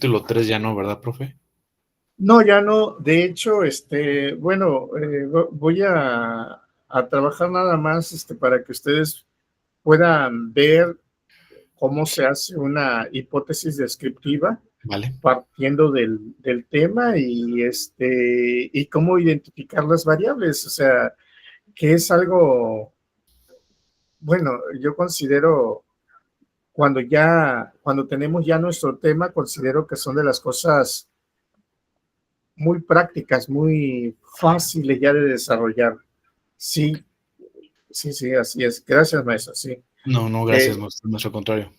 Título 3 ya no, ¿verdad, profe? No, ya no. De hecho, bueno, voy a trabajar nada más para que ustedes puedan ver cómo se hace una hipótesis descriptiva Vale. partiendo del tema y cómo identificar las variables. O sea, que es algo, bueno, yo considero cuando tenemos ya nuestro tema, considero que son de las cosas muy prácticas, muy fáciles ya de desarrollar. Sí, sí, sí, así es. Gracias, maestro, sí. No, no, gracias, De, nuestro contrario.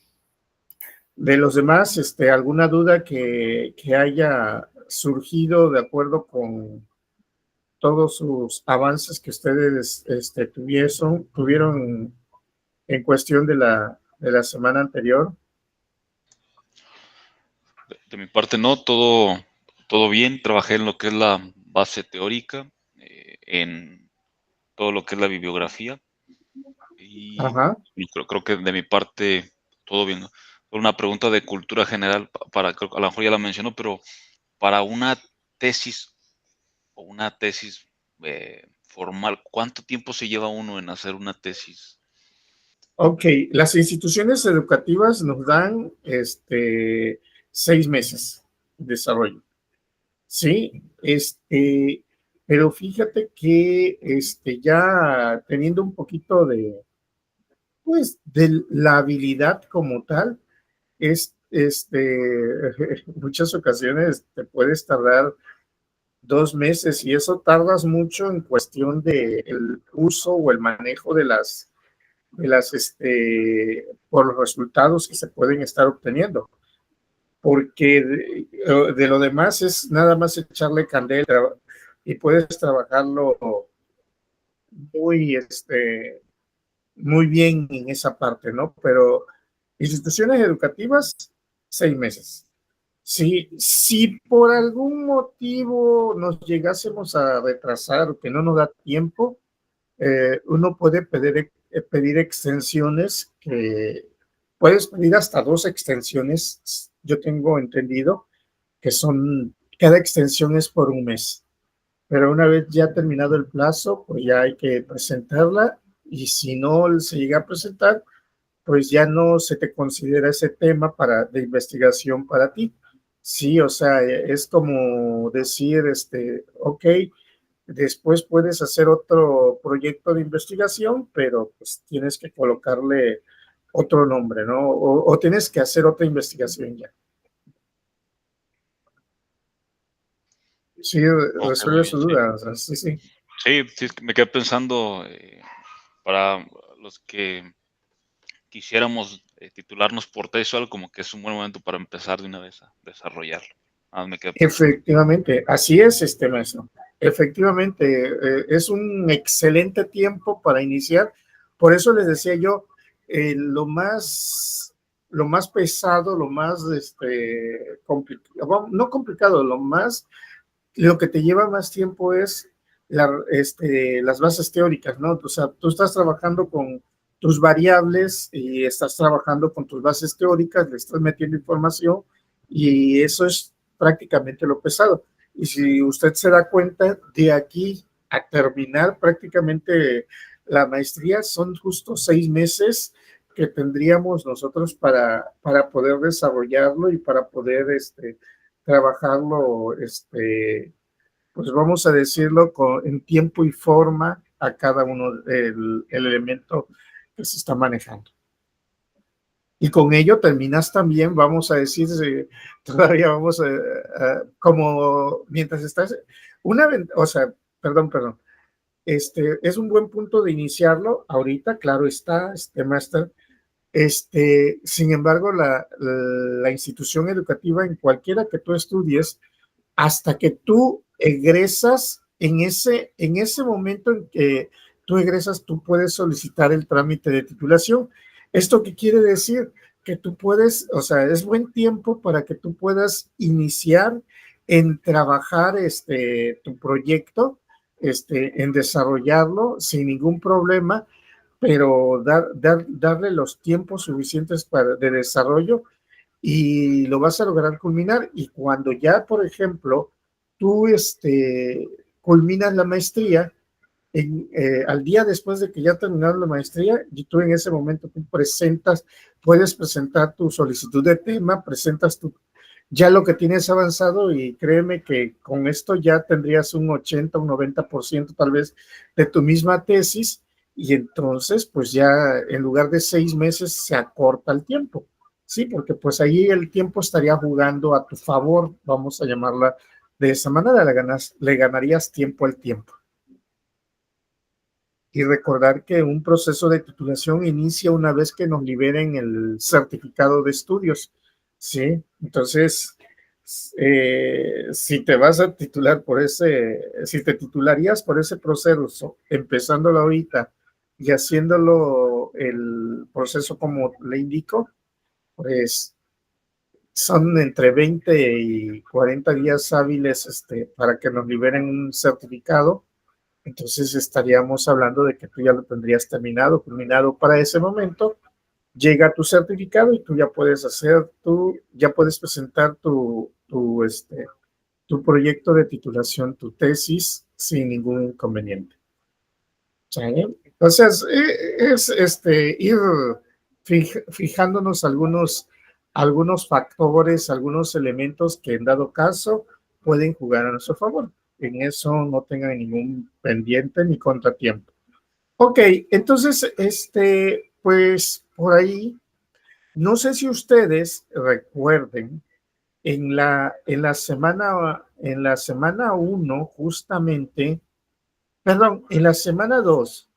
de los demás, ¿alguna duda que haya surgido de acuerdo con todos sus avances que ustedes tuvieron en cuestión de la semana anterior? De mi parte no, todo bien. Trabajé en lo que es la base teórica, en todo lo que es la bibliografía Ajá. y creo que de mi parte todo bien, ¿no? Una pregunta de cultura general, creo que a lo mejor ya la mencionó, pero para una tesis o una tesis formal, ¿cuánto tiempo se lleva uno en hacer una tesis? Ok, las instituciones educativas nos dan 6 meses de desarrollo. Sí, pero fíjate que ya teniendo un poquito pues, de la habilidad como tal, muchas ocasiones te puedes tardar 2 meses y eso tardas mucho en cuestión del uso o el manejo por los resultados que se pueden estar obteniendo. Porque de lo demás es nada más echarle candela y puedes trabajarlo muy, muy bien en esa parte, ¿no? Pero instituciones educativas, 6 meses. Si por algún motivo nos llegásemos a retrasar o que no nos da tiempo, uno puede pedir extensiones que puedes pedir hasta 2 extensiones. Yo tengo entendido que cada extensión es por un mes. Pero una vez ya terminado el plazo, pues ya hay que presentarla y si no se llega a presentar, pues ya no se te considera ese tema de investigación para ti. Sí, o sea, es como decir, ok, después puedes hacer otro proyecto de investigación, pero pues tienes que colocarle otro nombre, ¿no? O tienes que hacer otra investigación ya. Sí, Ok, muy resuelve bien, su sí. duda, o sea, sí, sí. Sí, sí, es que me quedé pensando para los que quisiéramos titularnos por tesis o algo, como que es un buen momento para empezar de una vez a desarrollarlo. Ah, me quedé pensando. Efectivamente, así es, maestro. Efectivamente, es un excelente tiempo para iniciar. Por eso les decía yo, lo más pesado, lo más complicado, no complicado, lo que te lleva más tiempo es las bases teóricas, ¿no? O sea, tú estás trabajando con tus variables y estás trabajando con tus bases teóricas, le estás metiendo información y eso es prácticamente lo pesado. Y si usted se da cuenta, de aquí a terminar prácticamente la maestría son justo 6 meses que tendríamos nosotros para poder desarrollarlo y para poder trabajarlo, pues vamos a decirlo, en tiempo y forma a cada uno del el elemento que se está manejando. Y con ello terminas también, vamos a decir, todavía vamos como mientras estás, o sea, perdón, es un buen punto de iniciarlo ahorita, claro está, máster. Sin embargo, la institución educativa en cualquiera que tú estudies, hasta que tú egresas, en ese momento en que tú egresas, tú puedes solicitar el trámite de titulación. ¿Esto qué quiere decir? Que tú puedes, o sea, es buen tiempo para que tú puedas iniciar en trabajar tu proyecto, en desarrollarlo sin ningún problema, pero darle los tiempos suficientes de desarrollo y lo vas a lograr culminar. Y cuando ya, por ejemplo, tú culminas la maestría, al día después de que ya terminaron la maestría, y tú en ese momento tú puedes presentar tu solicitud de tema, presentas ya lo que tienes avanzado, y créeme que con esto ya tendrías un 80, un 90% tal vez de tu misma tesis, y entonces pues ya en lugar de 6 meses se acorta el tiempo, ¿sí? Porque pues ahí el tiempo estaría jugando a tu favor, vamos a llamarla de esa manera, le ganarías tiempo al tiempo. Y recordar que un proceso de titulación inicia una vez que nos liberen el certificado de estudios, ¿sí? Entonces, si te vas a titular si te titularías por ese proceso, empezándolo ahorita y haciéndolo el proceso como le indico, pues son entre 20 y 40 días hábiles para que nos liberen un certificado. Entonces estaríamos hablando de que tú ya lo tendrías culminado para ese momento. Llega tu certificado y tú ya puedes ya puedes presentar tu proyecto de titulación, tu tesis, sin ningún inconveniente. ¿Sí? Entonces, es ir fijándonos algunos factores, algunos elementos que en dado caso pueden jugar a nuestro favor. En eso no tengan ningún pendiente ni contratiempo. Ok, entonces, pues por ahí, no sé si ustedes recuerden, en la semana 1, justamente, perdón, en la semana 2,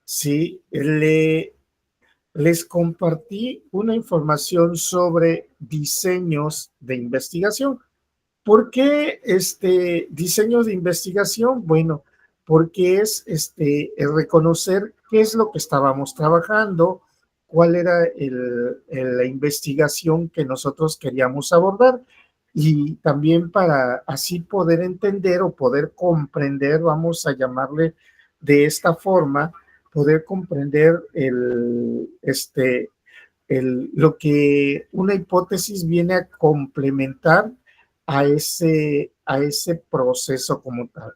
sí, les compartí una información sobre diseños de investigación. ¿Por qué diseños de investigación? Bueno, porque es el reconocer qué es lo que estábamos trabajando, cuál era la investigación que nosotros queríamos abordar, y también para así poder entender o poder comprender, vamos a llamarle de esta forma, poder comprender lo que una hipótesis viene a complementar a ese proceso como tal.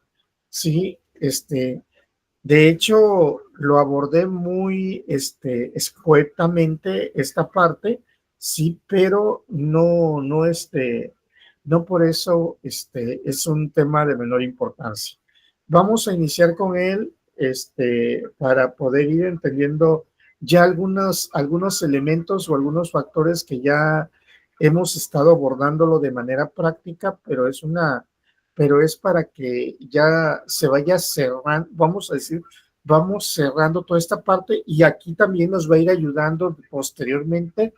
Sí, de hecho, lo abordé muy escuetamente esta parte, sí, pero no por eso es un tema de menor importancia. Vamos a iniciar con él para poder ir entendiendo ya algunos elementos o algunos factores que ya hemos estado abordándolo de manera práctica, pero es para que ya se vaya cerrando, vamos a decir, vamos cerrando toda esta parte, y aquí también nos va a ir ayudando posteriormente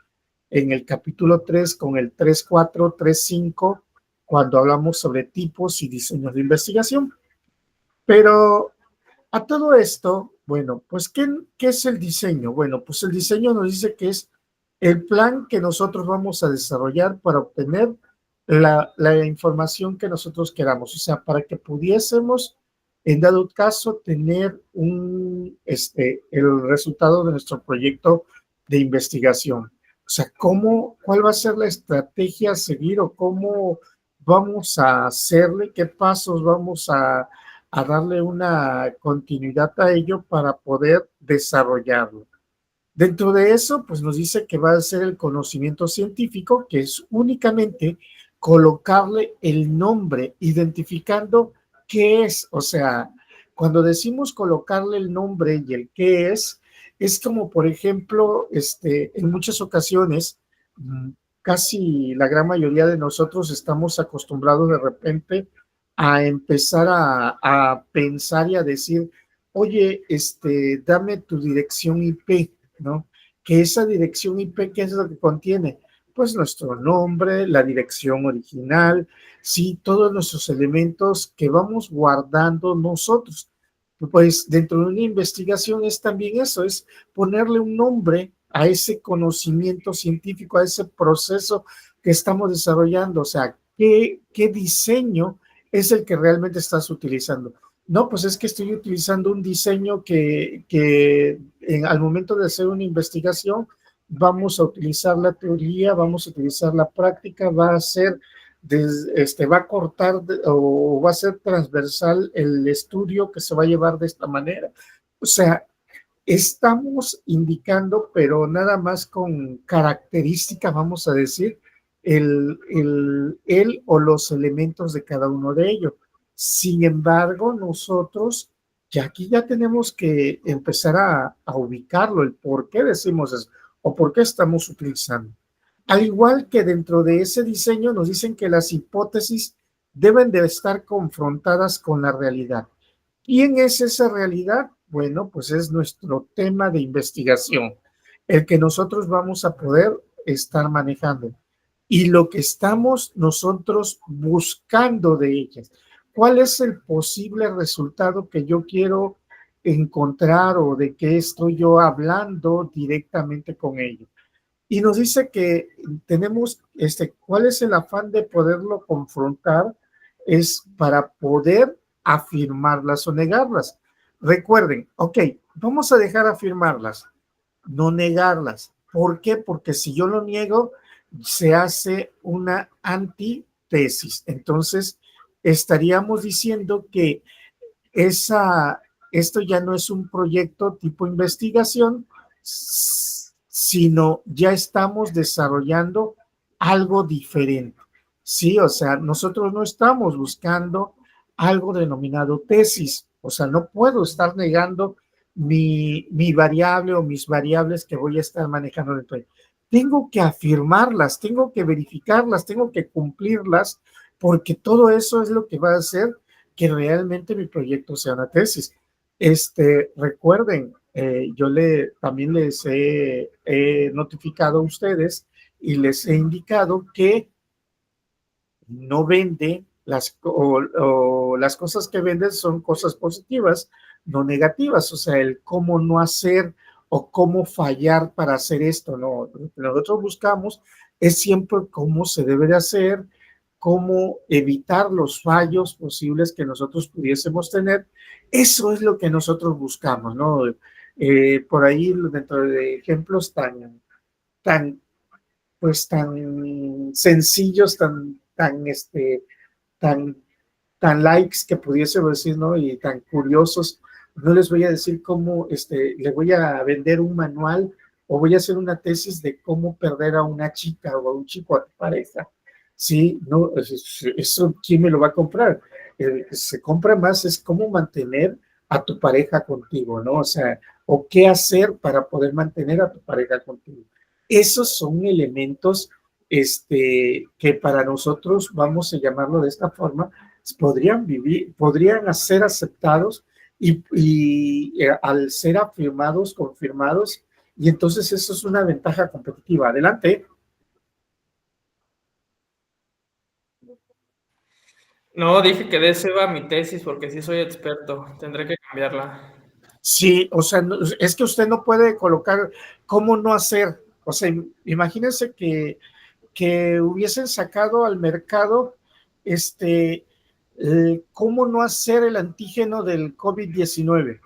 en el capítulo 3 con el 3.4, 3.5, cuando hablamos sobre tipos y diseños de investigación. Pero a todo esto, bueno, pues ¿qué es el diseño? Bueno, pues el diseño nos dice que es el plan que nosotros vamos a desarrollar para obtener la información que nosotros queramos, o sea, para que pudiésemos, en dado caso, tener el resultado de nuestro proyecto de investigación. O sea, ¿cuál va a ser la estrategia a seguir, o cómo vamos a hacerle, qué pasos vamos a darle una continuidad a ello para poder desarrollarlo? Dentro de eso, pues nos dice que va a ser el conocimiento científico, que es únicamente colocarle el nombre, identificando qué es. O sea, cuando decimos colocarle el nombre y el qué es como, por ejemplo, en muchas ocasiones, casi la gran mayoría de nosotros estamos acostumbrados de repente a empezar a pensar y a decir, oye, dame tu dirección IP, ¿no? Que esa dirección IP, ¿qué es lo que contiene? Pues nuestro nombre, la dirección original, sí, todos nuestros elementos que vamos guardando nosotros. Pues dentro de una investigación es también eso, es ponerle un nombre a ese conocimiento científico, a ese proceso que estamos desarrollando. O sea, ¿qué diseño es el que realmente estás utilizando? No, pues es que estoy utilizando un diseño que al momento de hacer una investigación vamos a utilizar la teoría, vamos a utilizar la práctica, va a ser, va a cortar o va a ser transversal el estudio que se va a llevar de esta manera. O sea, estamos indicando, pero nada más con característica, vamos a decir, el o los elementos de cada uno de ellos. Sin embargo, nosotros ya aquí ya tenemos que empezar a ubicarlo, el por qué decimos eso o por qué estamos utilizando. Al igual que dentro de ese diseño nos dicen que las hipótesis deben de estar confrontadas con la realidad. ¿Quién es esa realidad? Bueno, pues es nuestro tema de investigación, el que nosotros vamos a poder estar manejando y lo que estamos nosotros buscando de ellas. ¿Cuál es el posible resultado que yo quiero encontrar o de qué estoy yo hablando directamente con ellos? Y nos dice que tenemos, ¿cuál es el afán de poderlo confrontar? Es para poder afirmarlas o negarlas. Recuerden, ok, vamos a dejar afirmarlas, no negarlas. ¿Por qué? Porque si yo lo niego, se hace una antitesis. Entonces, estaríamos diciendo que esto ya no es un proyecto tipo investigación, sino ya estamos desarrollando algo diferente. Sí, o sea, nosotros no estamos buscando algo denominado tesis. O sea, no puedo estar negando mi variable o mis variables que voy a estar manejando dentro de. Tengo que afirmarlas, tengo que verificarlas, tengo que cumplirlas, porque todo eso es lo que va a hacer que realmente mi proyecto sea una tesis. Recuerden, yo también les he notificado a ustedes y les he indicado que no vende o las cosas que venden son cosas positivas, no negativas, o sea, el cómo no hacer o cómo fallar para hacer esto, no, lo que nosotros buscamos es siempre cómo se debe de hacer, cómo evitar los fallos posibles que nosotros pudiésemos tener. Eso es lo que nosotros buscamos, ¿no? Por ahí, dentro de ejemplos tan sencillos, tan, tan likes que pudiésemos decir, ¿no? Y tan curiosos. No les voy a decir cómo, le voy a vender un manual o voy a hacer una tesis de cómo perder a una chica o a un chico a tu pareja. Sí, no, eso, ¿quién me lo va a comprar? Se compra más es cómo mantener a tu pareja contigo, ¿no? O sea, o qué hacer para poder mantener a tu pareja contigo. Esos son elementos que para nosotros, vamos a llamarlo de esta forma, podrían ser aceptados y al ser afirmados, confirmados, y entonces eso es una ventaja competitiva. Adelante. No, dije que de ese va mi tesis porque sí soy experto. Tendré que cambiarla. Sí, o sea, es que usted no puede colocar cómo no hacer. O sea, imagínense que hubiesen sacado al mercado cómo no hacer el antígeno del COVID-19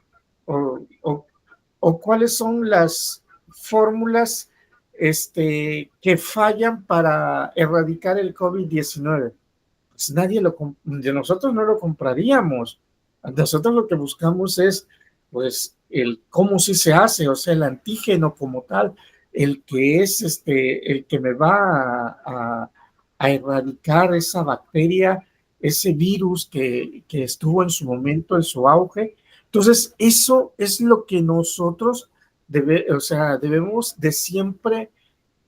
o cuáles son las fórmulas que fallan para erradicar el COVID-19. Pues de nosotros no lo compraríamos. Nosotros lo que buscamos es, pues, el cómo sí se hace, o sea, el antígeno como tal, el que es el que me va a erradicar esa bacteria, ese virus que estuvo en su momento, en su auge. Entonces, eso es lo que nosotros debemos de siempre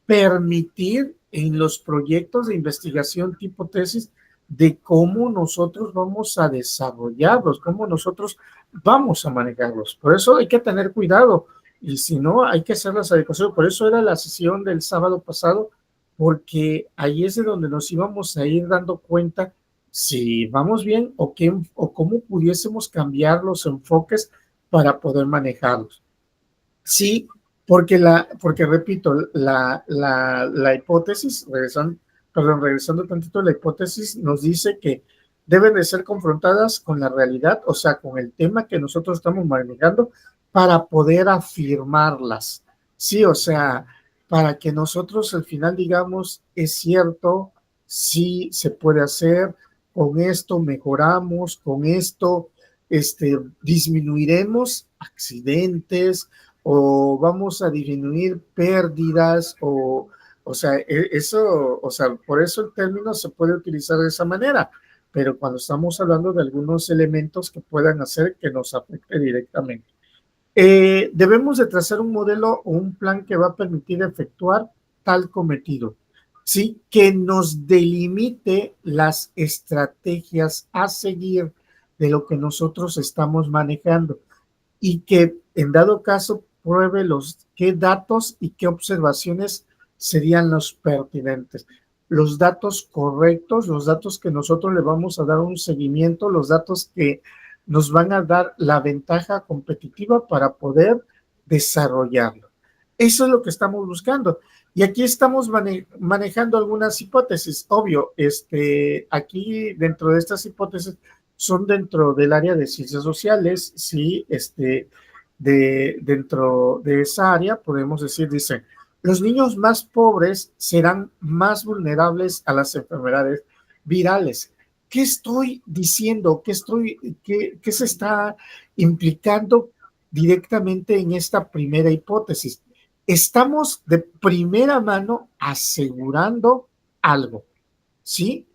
permitir en los proyectos de investigación tipo tesis de cómo nosotros vamos a desarrollarlos, cómo nosotros vamos a manejarlos. Por eso hay que tener cuidado y si no, hay que hacer las adecuaciones. Por eso era la sesión del sábado pasado, porque ahí es de donde nos íbamos a ir dando cuenta si vamos bien o cómo pudiésemos cambiar los enfoques para poder manejarlos. Sí, porque repito, la hipótesis, regresando tantito, la hipótesis nos dice que deben de ser confrontadas con la realidad, o sea, con el tema que nosotros estamos manejando para poder afirmarlas. Sí, o sea, para que nosotros al final digamos, es cierto, sí se puede hacer, con esto mejoramos, con esto disminuiremos accidentes o vamos a disminuir pérdidas o sea, eso, o sea, por eso el término se puede utilizar de esa manera, pero cuando estamos hablando de algunos elementos que puedan hacer que nos afecte directamente. Debemos de trazar un modelo o un plan que va a permitir efectuar tal cometido, ¿sí? Que nos delimite las estrategias a seguir de lo que nosotros estamos manejando y que en dado caso pruebe qué datos y qué observaciones serían los pertinentes. Los datos correctos, los datos que nosotros le vamos a dar un seguimiento, los datos que nos van a dar la ventaja competitiva para poder desarrollarlo. Eso es lo que estamos buscando. Y aquí estamos manejando algunas hipótesis. Obvio, aquí dentro de estas hipótesis son dentro del área de ciencias sociales, sí, dentro de esa área podemos decir, dice, los niños más pobres serán más vulnerables a las enfermedades virales. ¿Qué estoy diciendo? ¿Qué se está implicando directamente en esta primera hipótesis? Estamos de primera mano asegurando algo, ¿sí?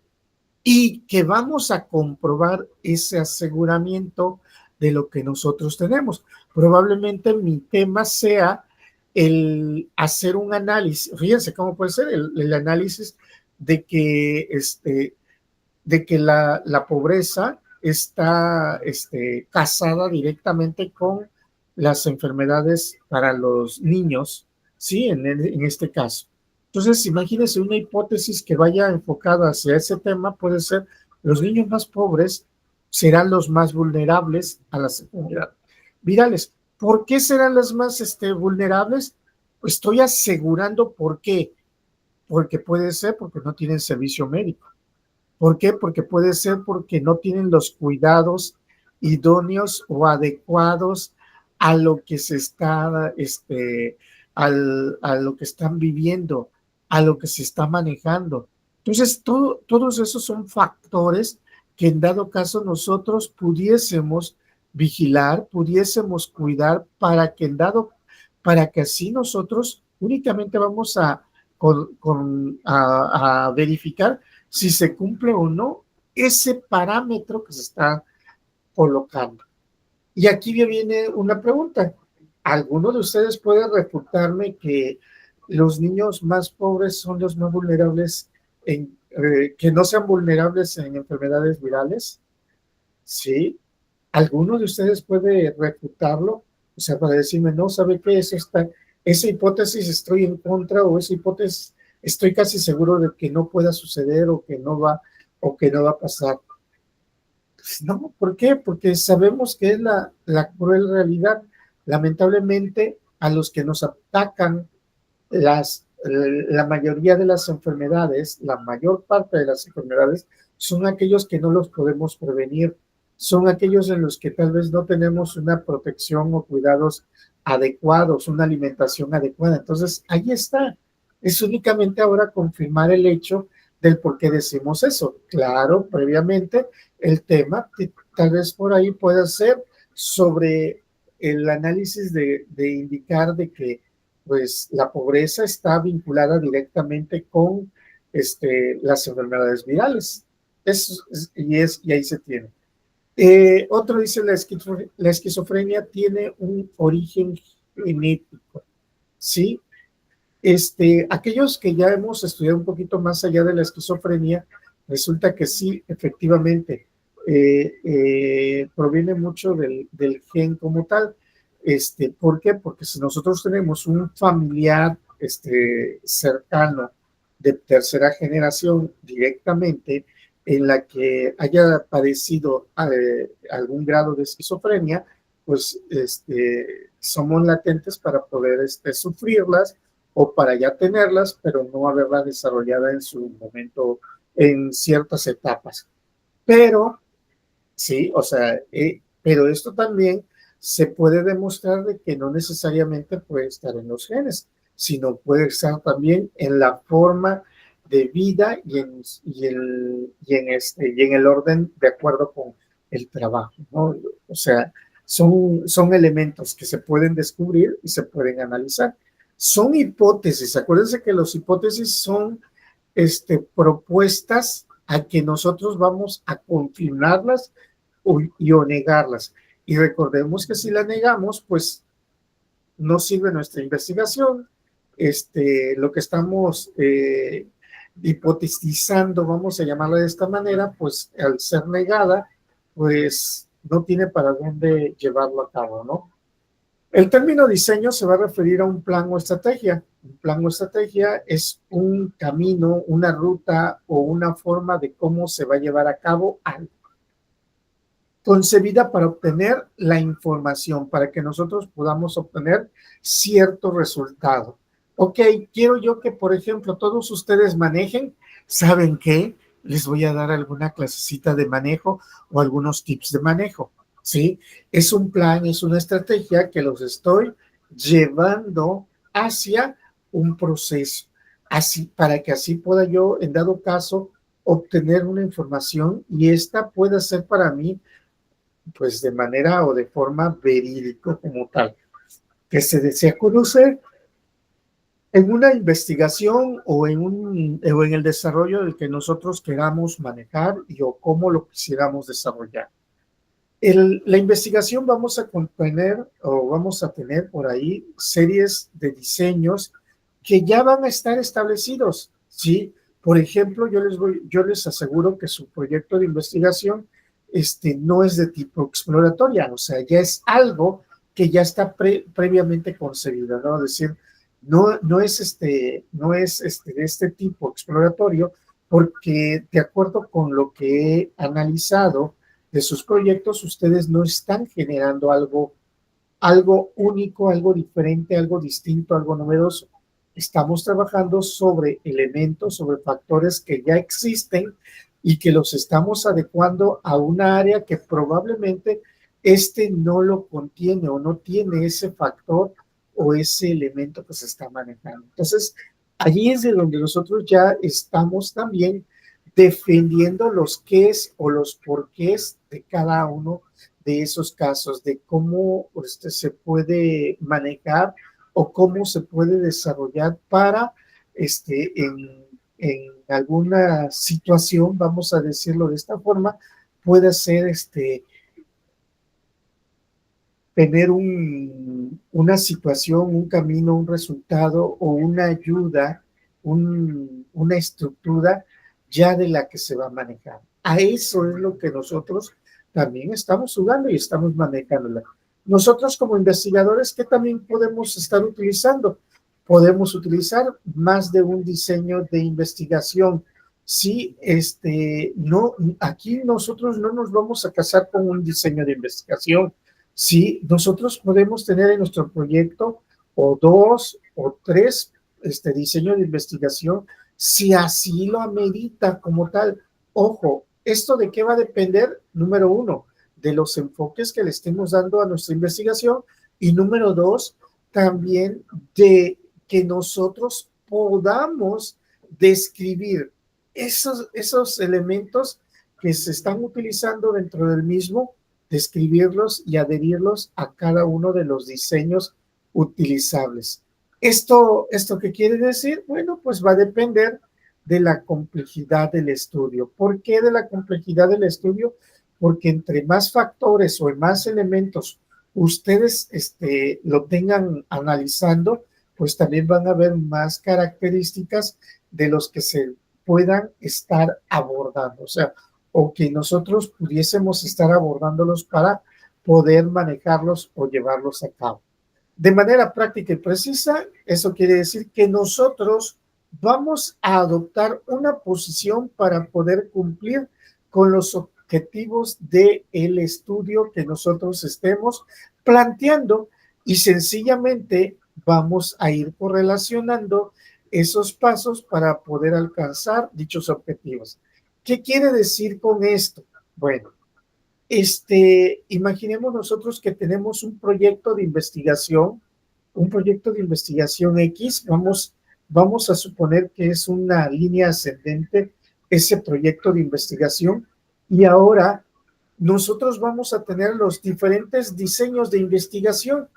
Y que vamos a comprobar ese aseguramiento de lo que nosotros tenemos. Probablemente mi tema sea el hacer un análisis. Fíjense cómo puede ser el análisis de que la pobreza está casada directamente con las enfermedades para los niños, ¿sí? En este caso. Entonces, imagínense una hipótesis que vaya enfocada hacia ese tema, puede ser los niños más pobres serán los más vulnerables a las enfermedades virales. ¿Por qué serán los más vulnerables? Pues estoy asegurando por qué. Porque puede ser porque no tienen servicio médico. ¿Por qué? Porque puede ser porque no tienen los cuidados idóneos o adecuados a lo que se está, a lo que están viviendo, a lo que se está manejando. Entonces, todos esos son factores que en dado caso nosotros pudiésemos vigilar, pudiésemos cuidar para que así nosotros únicamente vamos a verificar si se cumple o no ese parámetro que se está colocando. Y aquí me viene una pregunta. ¿Alguno de ustedes puede refutarme que los niños más pobres son los más vulnerables, que no sean vulnerables en enfermedades virales? ¿Sí? ¿Alguno de ustedes puede refutarlo? O sea, para decirme, no, ¿sabe qué? Esa hipótesis estoy en contra o esa hipótesis estoy casi seguro de que no pueda suceder o que no va a pasar. Pues no, ¿por qué? Porque sabemos que es la cruel realidad. Lamentablemente, a los que nos atacan la mayoría de las enfermedades, la mayor parte de las enfermedades, son aquellos que no los podemos prevenir, son aquellos en los que tal vez no tenemos una protección o cuidados adecuados, una alimentación adecuada. Entonces, ahí está. Es únicamente ahora confirmar el hecho del por qué decimos eso. Claro, previamente el tema tal vez por ahí pueda ser sobre el análisis de indicar de que pues la pobreza está vinculada directamente con las enfermedades virales. Y ahí se tiene. Otro dice, la esquizofrenia tiene un origen genético, ¿sí? Aquellos que ya hemos estudiado un poquito más allá de la esquizofrenia, resulta que sí, efectivamente, proviene mucho del gen como tal. ¿Por qué? Porque si nosotros tenemos un familiar cercano de tercera generación directamente en la que haya padecido algún grado de esquizofrenia, pues somos latentes para poder sufrirlas o para ya tenerlas, pero no haberla desarrollada en su momento, en ciertas etapas. Pero, sí, o sea, pero esto también se puede demostrar de que no necesariamente puede estar en los genes, sino puede estar también en la forma de vida y en el orden de acuerdo con el trabajo, ¿no? O sea, son elementos que se pueden descubrir y se pueden analizar. Son hipótesis. Acuérdense que las hipótesis son propuestas a que nosotros vamos a confirmarlas o negarlas. Y recordemos que si la negamos, pues no sirve nuestra investigación. Lo que estamos hipotetizando, vamos a llamarla de esta manera, pues al ser negada, pues no tiene para dónde llevarlo a cabo, ¿no? El término diseño se va a referir a un plan o estrategia. Un plan o estrategia es un camino, una ruta o una forma de cómo se va a llevar a cabo algo, concebida para obtener la información, para que nosotros podamos obtener cierto resultado. Ok, quiero yo que, por ejemplo, todos ustedes manejen. ¿Saben qué? Les voy a dar alguna clasecita de manejo o algunos tips de manejo, ¿sí? Es un plan, es una estrategia que los estoy llevando hacia un proceso, así, para que así pueda yo, en dado caso, obtener una información y esta pueda ser para mí pues de manera o de forma verídico como tal, que se desea conocer en una investigación o en el desarrollo del que nosotros queramos manejar y o cómo lo quisiéramos desarrollar. La investigación vamos a contener o vamos a tener por ahí series de diseños que ya van a estar establecidos, ¿sí? Por ejemplo, yo les aseguro que su proyecto de investigación no es de tipo exploratoria, o sea, ya es algo que ya está previamente concebido, ¿no? Es decir, no es de este tipo exploratorio, porque de acuerdo con lo que he analizado de sus proyectos, ustedes no están generando algo único, algo diferente, algo distinto, algo novedoso. Estamos trabajando sobre elementos, sobre factores que ya existen y que los estamos adecuando a una área que probablemente no lo contiene o no tiene ese factor o ese elemento que se está manejando. Entonces, allí es de donde nosotros ya estamos también defendiendo los qués o los porqués de cada uno de esos casos, de cómo se puede manejar o cómo se puede desarrollar para en alguna situación, vamos a decirlo de esta forma, puede ser tener una situación, un camino, un resultado o una ayuda, una estructura ya de la que se va a manejar. A eso es lo que nosotros también estamos jugando y estamos manejándola. Nosotros como investigadores, ¿qué también podemos estar utilizando? Podemos utilizar más de un diseño de investigación. Sí, no, aquí nosotros no nos vamos a casar con un diseño de investigación. Sí, nosotros podemos tener en nuestro proyecto o 2 o 3 diseños de investigación, si así lo amerita como tal. Ojo, ¿esto de qué va a depender? Número 1, de los enfoques que le estemos dando a nuestra investigación y número 2, también de que nosotros podamos describir esos elementos que se están utilizando dentro del mismo, describirlos y adherirlos a cada uno de los diseños utilizables. ¿Esto qué quiere decir? Bueno, pues va a depender de la complejidad del estudio. ¿Por qué de la complejidad del estudio? Porque entre más factores o más elementos ustedes lo tengan analizando, pues también van a haber más características de los que se puedan estar abordando. O sea, o que nosotros pudiésemos estar abordándolos para poder manejarlos o llevarlos a cabo. De manera práctica y precisa, eso quiere decir que nosotros vamos a adoptar una posición para poder cumplir con los objetivos del estudio que nosotros estemos planteando y sencillamente vamos a ir correlacionando esos pasos para poder alcanzar dichos objetivos. ¿Qué quiere decir con esto? Bueno, imaginemos nosotros que tenemos un proyecto de investigación un proyecto de investigación X, vamos a suponer que es una línea ascendente ese proyecto de investigación, y ahora nosotros vamos a tener los diferentes diseños de investigación,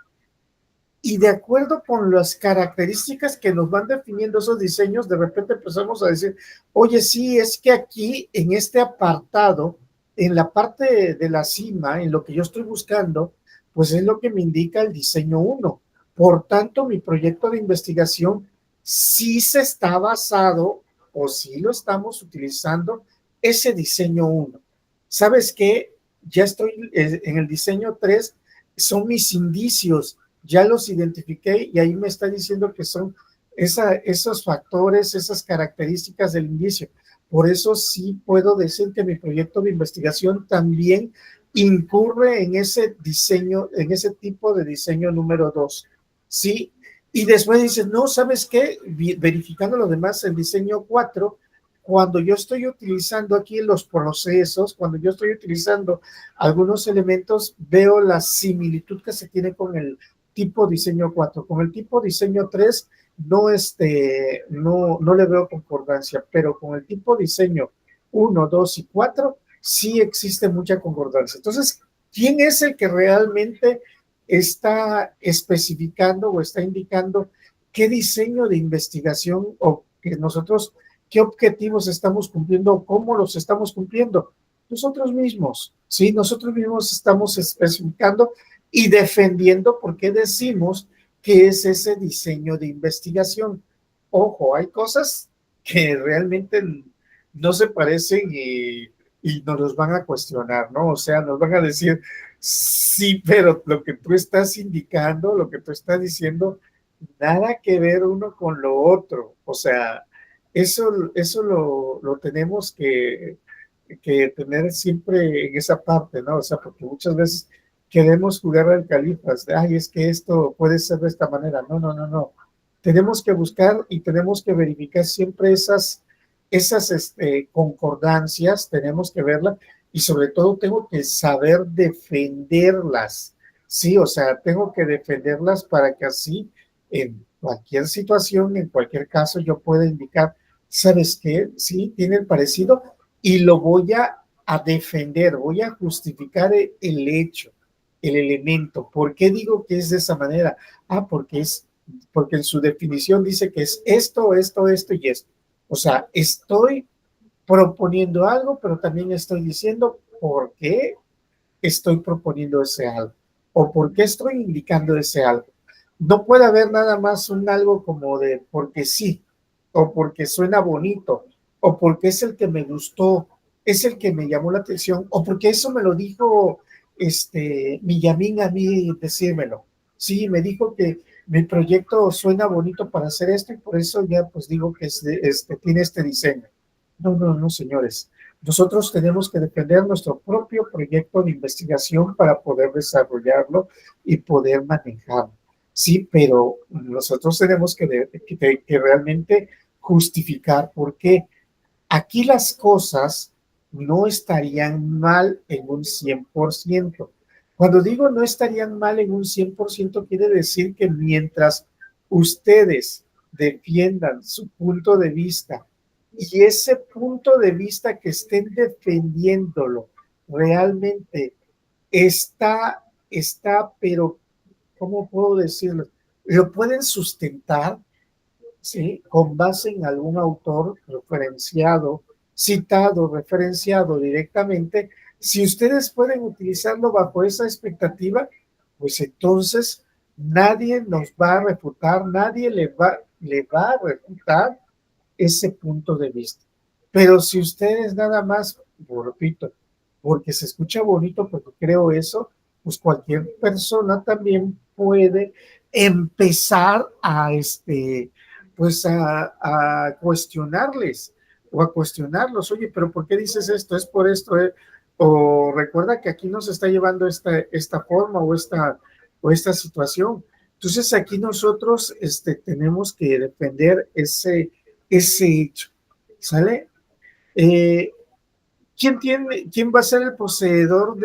y de acuerdo con las características que nos van definiendo esos diseños, de repente empezamos a decir, oye, sí, es que aquí en este apartado, en la parte de la cima, en lo que yo estoy buscando, pues es lo que me indica el diseño 1. Por tanto, mi proyecto de investigación sí se está basado o sí lo estamos utilizando ese diseño 1. ¿Sabes qué? Ya estoy en el diseño 3, son mis indicios, ya los identifiqué y ahí me está diciendo que son esos factores, esas características del indicio. Por eso sí puedo decir que mi proyecto de investigación también incurre en ese diseño, en ese tipo de diseño número 2. Sí, y después dices, no, ¿sabes qué? Verificando lo demás, el diseño 4, cuando yo estoy utilizando aquí los procesos, cuando yo estoy utilizando algunos elementos, veo la similitud que se tiene con el tipo diseño 4. Con el tipo diseño 3 no le veo concordancia, pero con el tipo diseño 1, 2 y 4 sí existe mucha concordancia. Entonces, ¿quién es el que realmente está especificando o está indicando qué diseño de investigación o que nosotros, qué objetivos estamos cumpliendo, cómo los estamos cumpliendo? Nosotros mismos, ¿sí? Nosotros mismos estamos especificando y defendiendo por qué decimos que es ese diseño de investigación. Ojo, hay cosas que realmente no se parecen y nos los van a cuestionar, ¿no? O sea, nos van a decir, sí, pero lo que tú estás indicando, lo que tú estás diciendo, nada que ver uno con lo otro. O sea, eso lo tenemos que tener siempre en esa parte, ¿no? O sea, porque muchas veces queremos jugar al califas, ay, es que esto puede ser de esta manera. No, no, no, no. Tenemos que buscar y tenemos que verificar siempre esas concordancias, tenemos que verlas y sobre todo tengo que saber defenderlas, ¿sí? O sea, tengo que defenderlas para que así en cualquier situación, en cualquier caso, yo pueda indicar, ¿sabes qué? Sí, tiene el parecido y lo voy a defender, voy a justificar el hecho, el elemento. ¿Por qué digo que es de esa manera? Ah, porque en su definición dice que es esto, esto, esto y esto. O sea, estoy proponiendo algo, pero también estoy diciendo por qué estoy proponiendo ese algo o por qué estoy indicando ese algo. No puede haber nada más un algo como de porque sí, o porque suena bonito, o porque es el que me gustó, es el que me llamó la atención, o porque eso me lo dijo Millamín a mí decírmelo. Sí, me dijo que mi proyecto suena bonito para hacer esto y por eso ya pues digo que tiene este diseño. No, no, no, señores. Nosotros tenemos que defender nuestro propio proyecto de investigación para poder desarrollarlo y poder manejarlo. Sí, pero nosotros tenemos que realmente justificar por qué. Aquí las cosas no estarían mal en un 100%. Cuando digo no estarían mal en un 100%, quiere decir que mientras ustedes defiendan su punto de vista y ese punto de vista que estén defendiéndolo realmente pero ¿cómo puedo decirlo? Lo pueden sustentar, ¿sí? Con base en algún autor referenciado, citado, referenciado directamente. Si ustedes pueden utilizarlo bajo esa expectativa, pues entonces nadie nos va a refutar, nadie le va a refutar ese punto de vista. Pero si ustedes nada más, repito, porque se escucha bonito, porque creo eso, pues cualquier persona también puede empezar pues a cuestionarles o a cuestionarlos. Oye, pero ¿por qué dices esto? Es por esto, o recuerda que aquí nos está llevando esta forma o esta situación. Entonces aquí nosotros tenemos que defender ese hecho, ¿sale? ¿Quién va a ser el poseedor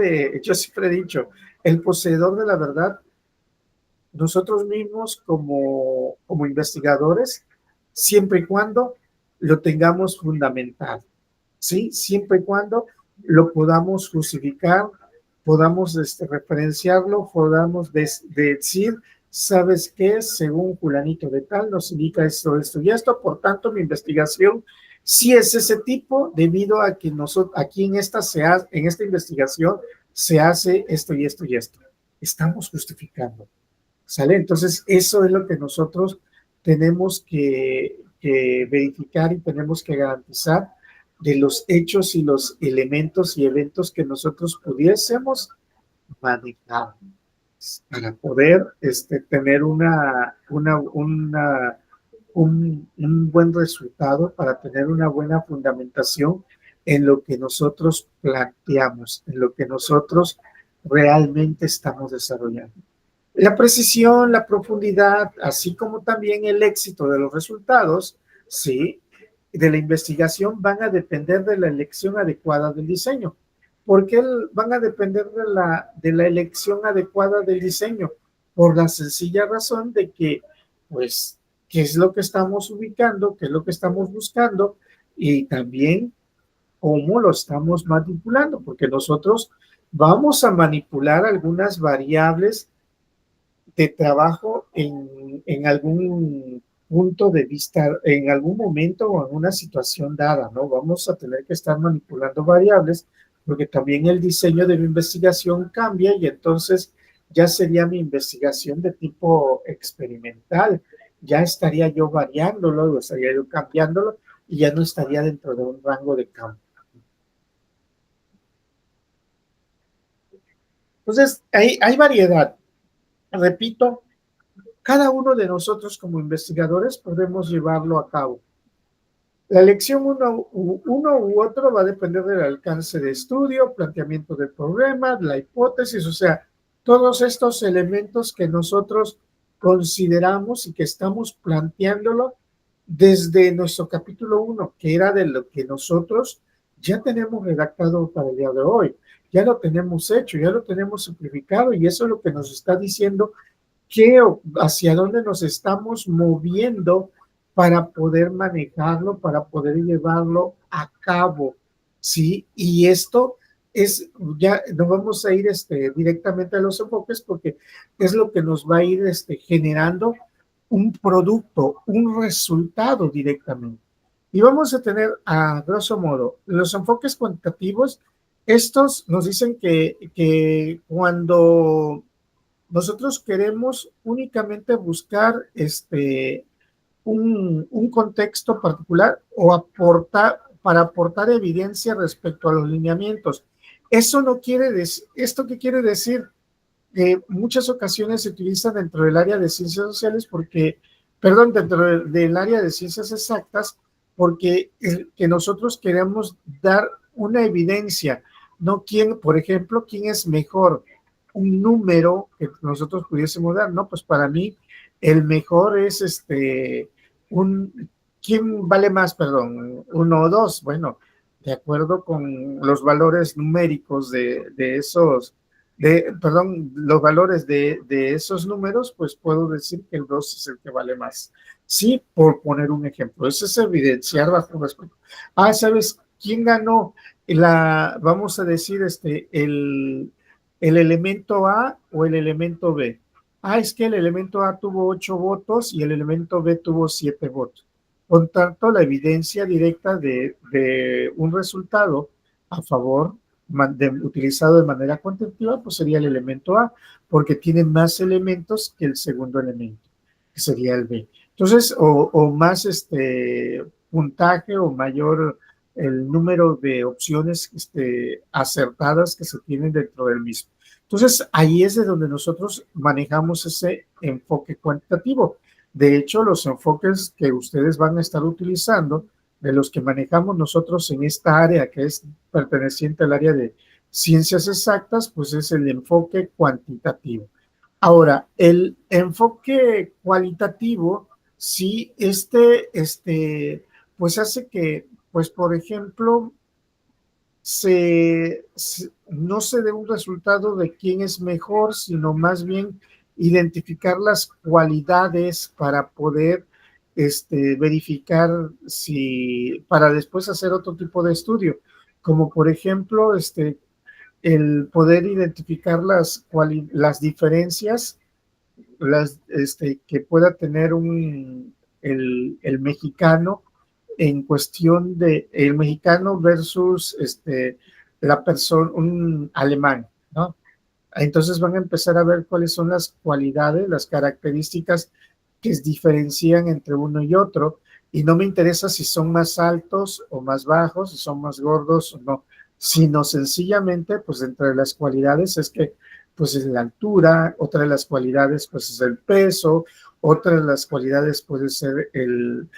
yo siempre he dicho, el poseedor de la verdad nosotros mismos como investigadores, siempre y cuando lo tengamos fundamentado, ¿sí? Siempre y cuando lo podamos justificar, podamos referenciarlo, podamos decir, ¿sabes qué? Según fulanito de tal, nos indica esto, esto y esto, por tanto, mi investigación sí es ese tipo, debido a que nosotros, aquí en esta investigación se hace esto y esto y esto. Estamos justificando, ¿sale? Entonces, eso es lo que nosotros tenemos que verificar y tenemos que garantizar de los hechos y los elementos y eventos que nosotros pudiésemos manejar para poder tener un buen resultado, para tener una buena fundamentación en lo que nosotros planteamos, en lo que nosotros realmente estamos desarrollando. La precisión, la profundidad, así como también el éxito de los resultados, sí, de la investigación van a depender de la elección adecuada del diseño. ¿Por qué van a depender de la elección adecuada del diseño? Por la sencilla razón de que, pues, qué es lo que estamos ubicando, qué es lo que estamos buscando y también cómo lo estamos manipulando, porque nosotros vamos a manipular algunas variables de trabajo en algún punto de vista, en algún momento o en una situación dada, ¿no? Vamos a tener que estar manipulando variables porque también el diseño de mi investigación cambia y entonces ya sería mi investigación de tipo experimental. Ya estaría yo variándolo, estaría yo cambiándolo y ya no estaría dentro de un rango de campo. Entonces, hay variedad. Repito, cada uno de nosotros como investigadores podemos llevarlo a cabo. La elección uno u otro va a depender del alcance de estudio, planteamiento del problema, la hipótesis, o sea, todos estos elementos que nosotros consideramos y que estamos planteándolo desde nuestro capítulo 1, que era de lo que nosotros ya tenemos redactado para el día de hoy, ya lo tenemos hecho, ya lo tenemos simplificado y eso es lo que nos está diciendo hacia dónde nos estamos moviendo para poder manejarlo, para poder llevarlo a cabo, ¿sí? Y esto es, ya nos vamos a ir directamente a los enfoques porque es lo que nos va a ir generando un producto, un resultado directamente. Y vamos a tener, a grosso modo, los enfoques cuantitativos. Estos nos dicen que cuando nosotros queremos únicamente buscar un contexto particular o para aportar evidencia respecto a los lineamientos. Eso no quiere decir, ¿esto qué quiere decir? Que muchas ocasiones se utilizan dentro del área de ciencias sociales dentro del área de ciencias exactas, porque que nosotros queremos dar una evidencia, no por ejemplo, quién es mejor, un número que nosotros pudiésemos dar, no, pues para mí el mejor es ¿quién vale más, perdón? 1 o 2, bueno, de acuerdo con los valores numéricos los valores de esos números, pues puedo decir que el 2 es el que vale más. Sí, por poner un ejemplo. Eso es evidenciar bajo respecto. ¿Sabes quién ganó? Vamos a decir, el elemento A o el elemento B. Es que el elemento A tuvo 8 votos y el elemento B tuvo 7 votos. Por tanto, la evidencia directa de un resultado a favor utilizado de manera cuantitativa, pues sería el elemento A, porque tiene más elementos que el segundo elemento, que sería el B. Entonces, o más puntaje o mayor el número de opciones acertadas que se tienen dentro del mismo. Entonces, ahí es de donde nosotros manejamos ese enfoque cuantitativo. De hecho, los enfoques que ustedes van a estar utilizando, de los que manejamos nosotros en esta área que es perteneciente al área de ciencias exactas, pues es el enfoque cuantitativo. Ahora, el enfoque cualitativo, sí, pues hace que, pues por ejemplo, no se dé un resultado de quién es mejor, sino más bien identificar las cualidades para poder verificar para después hacer otro tipo de estudio, como por ejemplo, el poder identificar las diferencias que pueda tener el mexicano en cuestión de el mexicano versus la persona, un alemán, ¿no? Entonces van a empezar a ver cuáles son las cualidades, las características que se diferencian entre uno y otro, y no me interesa si son más altos o más bajos, si son más gordos o no, sino sencillamente, pues entre las cualidades es que, pues es la altura, otra de las cualidades, pues es el peso, otra de las cualidades puede ser el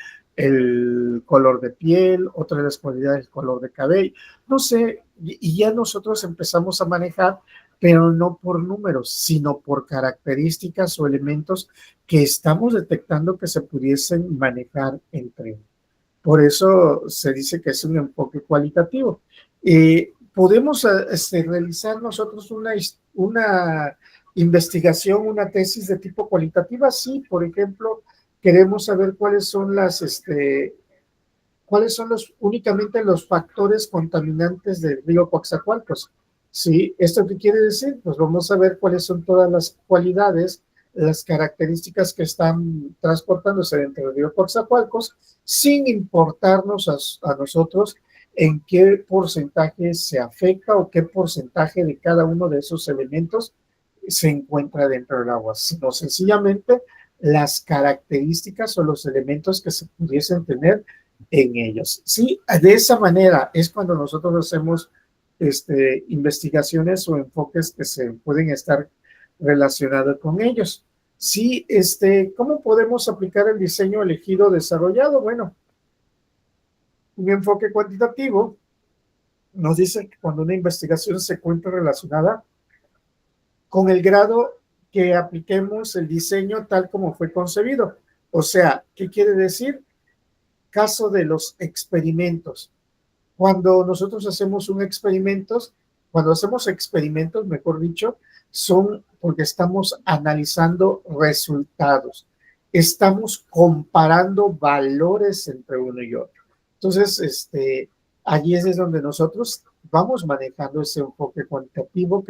color de piel, otra de las cualidades el color de cabello, no sé, y ya nosotros empezamos a manejar, pero no por números, sino por características o elementos que estamos detectando que se pudiesen manejar entre. Por eso se dice que es un enfoque cualitativo. Podemos realizar nosotros una investigación, una tesis de tipo cualitativa, sí, por ejemplo, queremos saber cuáles son únicamente los factores contaminantes del río Coatzacoalcos. ¿Sí? ¿Esto qué quiere decir? Pues vamos a ver cuáles son todas las cualidades, las características que están transportándose dentro del río Coatzacoalcos, sin importarnos a nosotros en qué porcentaje se afecta o qué porcentaje de cada uno de esos elementos se encuentra dentro del agua, sino sencillamente las características o los elementos que se pudiesen tener en ellos. Sí, de esa manera es cuando nosotros hacemos investigaciones o enfoques que se pueden estar relacionados con ellos. Sí, ¿cómo podemos aplicar el diseño elegido desarrollado? Bueno, un enfoque cuantitativo nos dice que cuando una investigación se encuentra relacionada con el grado que apliquemos el diseño tal como fue concebido. O sea, ¿qué quiere decir? Caso de los experimentos. Cuando nosotros hacemos cuando hacemos experimentos, mejor dicho, son porque estamos analizando resultados. Estamos comparando valores entre uno y otro. Entonces, allí es donde nosotros vamos manejando ese enfoque cuantitativo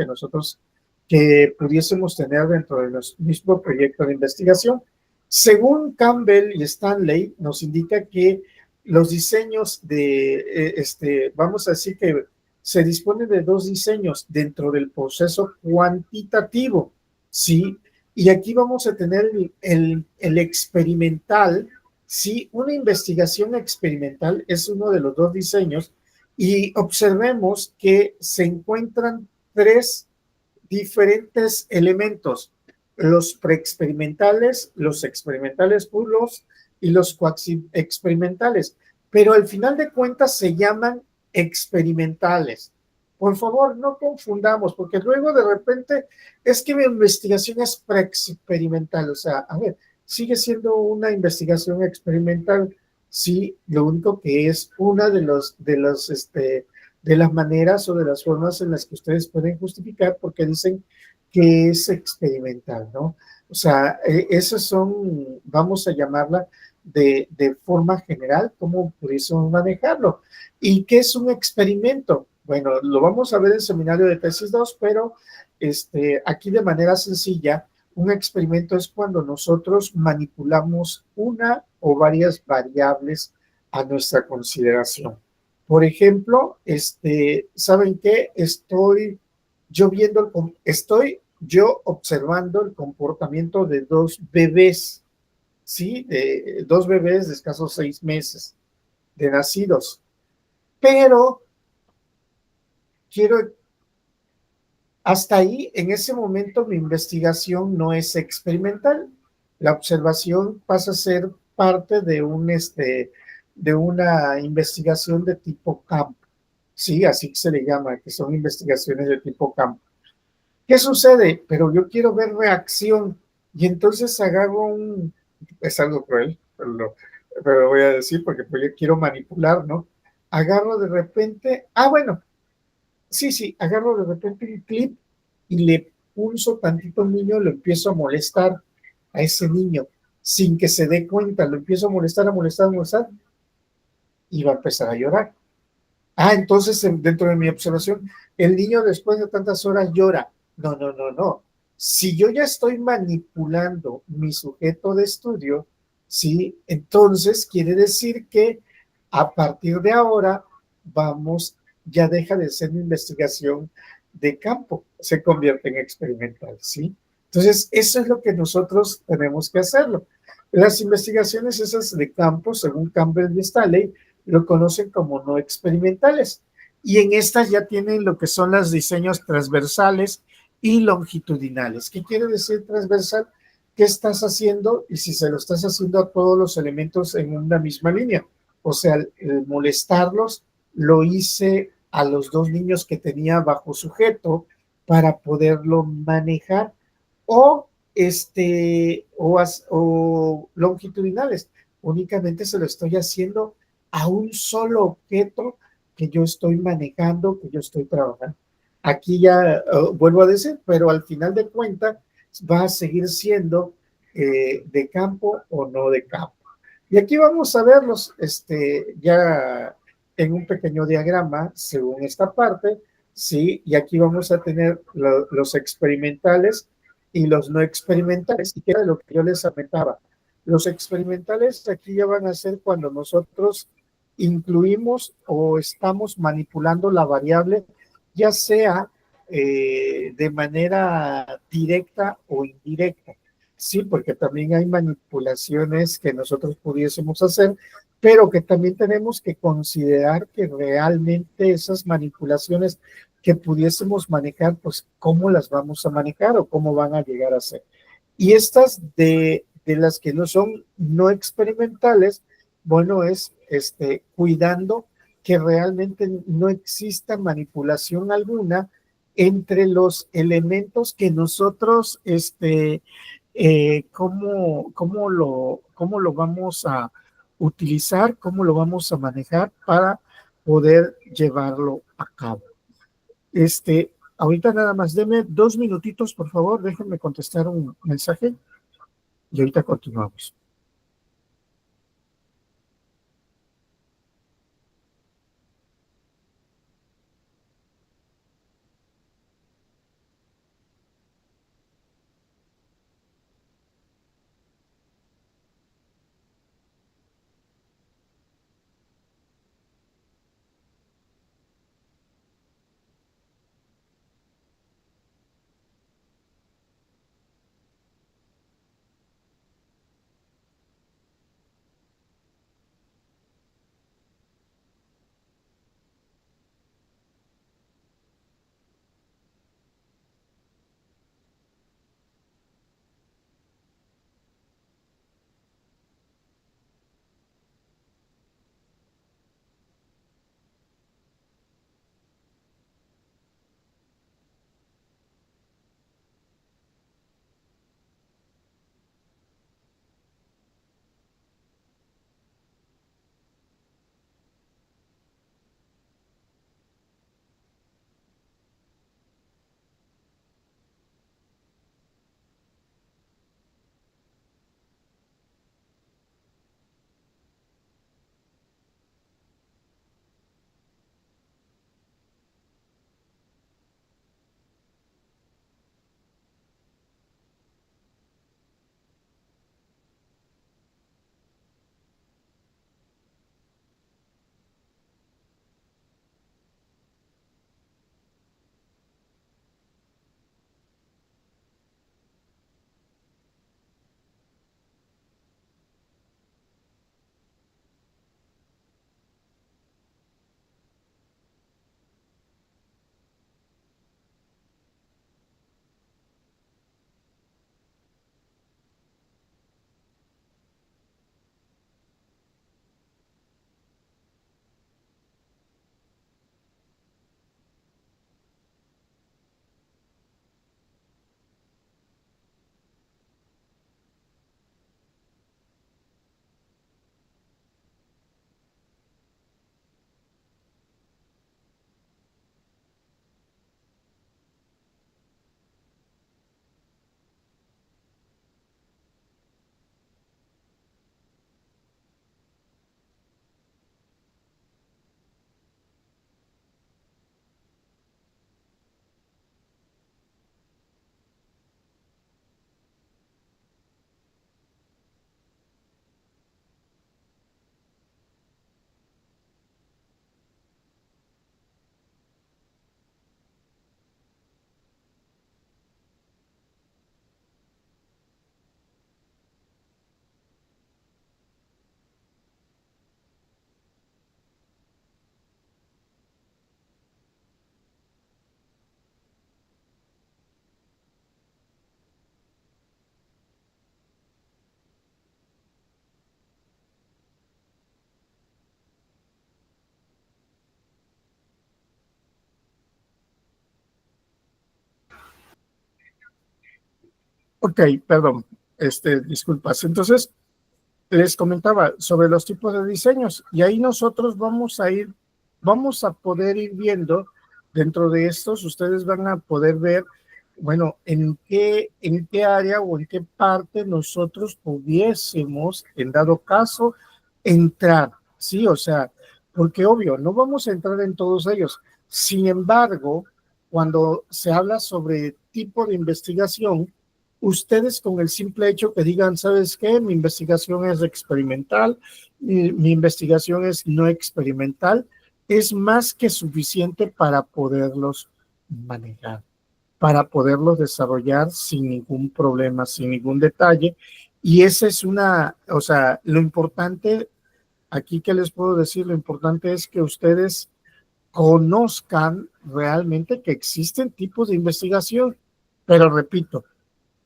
que pudiésemos tener dentro de nuestro mismo proyecto de investigación. Según Campbell y Stanley, nos indica que los diseños vamos a decir que se dispone de dos diseños dentro del proceso cuantitativo, ¿sí? Y aquí vamos a tener el experimental, ¿sí? Una investigación experimental es uno de los dos diseños y observemos que se encuentran tres diferentes elementos, los preexperimentales, los experimentales puros y los cuaxiexperimentales, pero al final de cuentas se llaman experimentales. Por favor, no confundamos, porque luego de repente es que mi investigación es preexperimental, o sea, a ver, sigue siendo una investigación experimental, sí, lo único que es una de las maneras o de las formas en las que ustedes pueden justificar porque dicen que es experimental, ¿no? O sea, esas son, vamos a llamarla de forma general, cómo pudiésemos manejarlo. ¿Y qué es un experimento? Bueno, lo vamos a ver en seminario de tesis 2, pero aquí de manera sencilla, un experimento es cuando nosotros manipulamos una o varias variables a nuestra consideración. Por ejemplo, ¿saben qué? Estoy yo observando el comportamiento de dos bebés, ¿sí? De dos bebés de escasos 6 meses de nacidos. Pero hasta ahí, en ese momento, mi investigación no es experimental. La observación pasa a ser parte de una investigación de tipo campo. Sí, así se le llama, que son investigaciones de tipo campo. ¿Qué sucede? Pero yo quiero ver reacción y entonces es algo cruel, pero lo voy a decir porque pues yo quiero manipular, ¿no? Agarro de repente, bueno, sí, agarro de repente un clip y le impulso tantito a un niño, lo empiezo a molestar a ese niño sin que se dé cuenta, lo empiezo a molestar, y va a empezar a llorar. Entonces dentro de mi observación, el niño después de tantas horas llora. No, no, no, no. Si yo ya estoy manipulando mi sujeto de estudio, ¿sí? Entonces quiere decir que a partir de ahora ya deja de ser una investigación de campo, se convierte en experimental, ¿sí? Entonces, eso es lo que nosotros tenemos que hacerlo. Las investigaciones esas de campo, según Campbell y Staley, lo conocen como no experimentales. Y en estas ya tienen lo que son los diseños transversales y longitudinales. ¿Qué quiere decir transversal? ¿Qué estás haciendo? Y si se lo estás haciendo a todos los elementos en una misma línea. O sea, el molestarlos lo hice a los dos niños que tenía bajo sujeto para poderlo manejar o o longitudinales. Únicamente se lo estoy haciendo a un solo objeto que yo estoy manejando, que yo estoy trabajando. Aquí ya vuelvo a decir, pero al final de cuentas va a seguir siendo de campo o no de campo. Y aquí vamos a verlos ya en un pequeño diagrama según esta parte, ¿sí? Y aquí vamos a tener los experimentales y los no experimentales, y que era lo que yo les comentaba. Los experimentales aquí ya van a ser cuando nosotros incluimos o estamos manipulando la variable, ya sea de manera directa o indirecta. Sí, porque también hay manipulaciones que nosotros pudiésemos hacer, pero que también tenemos que considerar que realmente esas manipulaciones que pudiésemos manejar, pues cómo las vamos a manejar o cómo van a llegar a ser. Y estas de las que no son no experimentales, bueno, es cuidando que realmente no exista manipulación alguna entre los elementos que nosotros, cómo lo vamos a utilizar, cómo lo vamos a manejar para poder llevarlo a cabo. Ahorita nada más, deme 2 minutitos, por favor, déjenme contestar un mensaje y ahorita continuamos. Ok, perdón, disculpas. Entonces, les comentaba sobre los tipos de diseños y ahí nosotros vamos a poder ir viendo dentro de estos, ustedes van a poder ver, bueno, en qué área o en qué parte nosotros pudiésemos, en dado caso, entrar, ¿sí? O sea, porque obvio, no vamos a entrar en todos ellos. Sin embargo, cuando se habla sobre tipo de investigación, ustedes con el simple hecho que digan, ¿sabes qué? Mi investigación es experimental, mi investigación es no experimental, es más que suficiente para poderlos manejar, para poderlos desarrollar sin ningún problema, sin ningún detalle. Y esa es o sea, lo importante, aquí que les puedo decir, lo importante es que ustedes conozcan realmente que existen tipos de investigación, pero repito,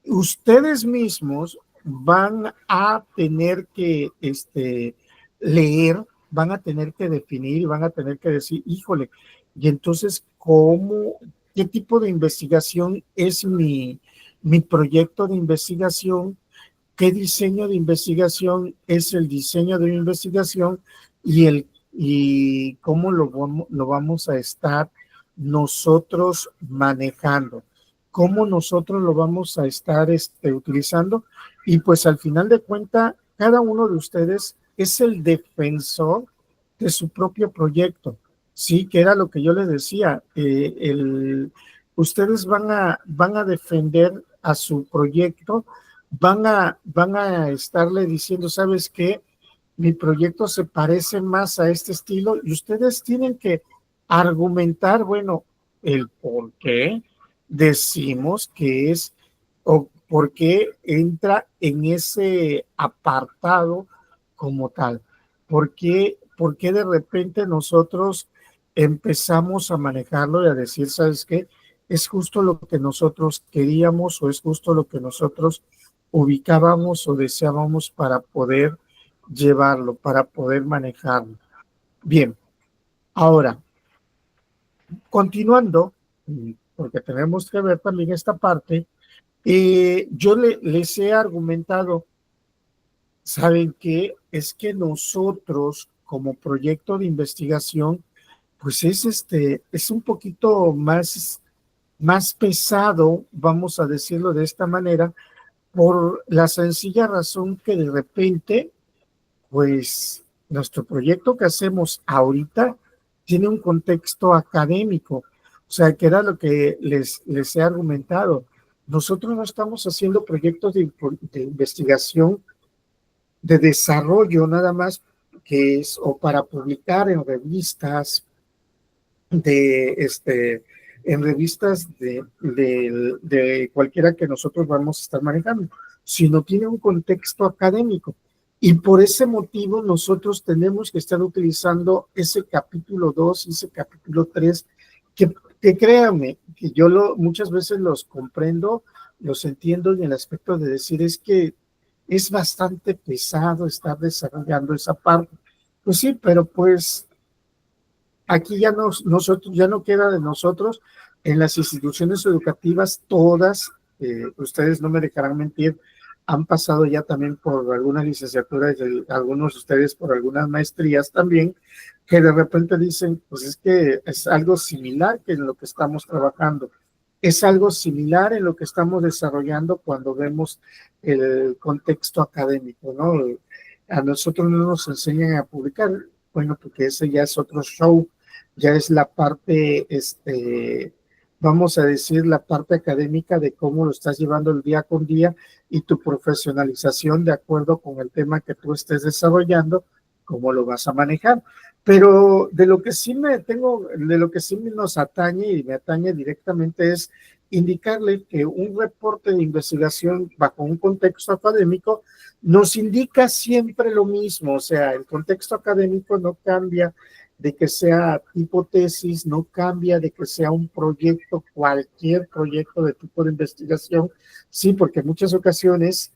ustedes mismos van a tener que leer, van a tener que definir, van a tener que decir, híjole, y entonces, qué tipo de investigación es mi proyecto de investigación? ¿Qué diseño de investigación es el diseño de una investigación y cómo lo vamos a estar nosotros manejando? ¿Cómo nosotros lo vamos a estar utilizando? Y pues al final de cuentas, cada uno de ustedes es el defensor de su propio proyecto. Sí, que era lo que yo les decía. Ustedes van a defender a su proyecto, van a estarle diciendo, ¿sabes qué? Mi proyecto se parece más a este estilo y ustedes tienen que argumentar, bueno, el por qué decimos que es o por qué entra en ese apartado como tal. ¿Por qué de repente nosotros empezamos a manejarlo y a decir, ¿sabes qué? Es justo lo que nosotros queríamos o es justo lo que nosotros ubicábamos o deseábamos para poder llevarlo, para poder manejarlo. Bien, ahora, continuando, porque tenemos que ver también esta parte, yo les he argumentado, ¿saben qué? Es que nosotros, como proyecto de investigación, pues es un poquito más pesado, vamos a decirlo de esta manera, por la sencilla razón que de repente, pues nuestro proyecto que hacemos ahorita tiene un contexto académico, o sea, que era lo que les he argumentado. Nosotros no estamos haciendo proyectos de investigación, de desarrollo nada más, que es o para publicar en revistas en revistas de cualquiera que nosotros vamos a estar manejando, sino tiene un contexto académico. Y por ese motivo nosotros tenemos que estar utilizando ese capítulo 2 y ese capítulo 3, que créanme, que yo muchas veces los comprendo, los entiendo en el aspecto de decir es que es bastante pesado estar desarrollando esa parte. Pues sí, pero pues aquí ya no queda de nosotros en las instituciones educativas, todas, ustedes no me dejarán mentir, han pasado ya también por algunas licenciaturas y algunos de ustedes por algunas maestrías también, que de repente dicen, pues es que es algo similar que en lo que estamos trabajando, es algo similar en lo que estamos desarrollando cuando vemos el contexto académico, ¿no? A nosotros no nos enseñan a publicar, bueno, porque ese ya es otro show, ya es la parte, vamos a decir, la parte académica de cómo lo estás llevando el día con día y tu profesionalización de acuerdo con el tema que tú estés desarrollando, cómo lo vas a manejar. Pero de lo que sí nos atañe y me atañe directamente es indicarle que un reporte de investigación bajo un contexto académico nos indica siempre lo mismo, o sea, el contexto académico no cambia de que sea hipotesis, no cambia de que sea un proyecto, cualquier proyecto de tipo de investigación, sí, porque en muchas ocasiones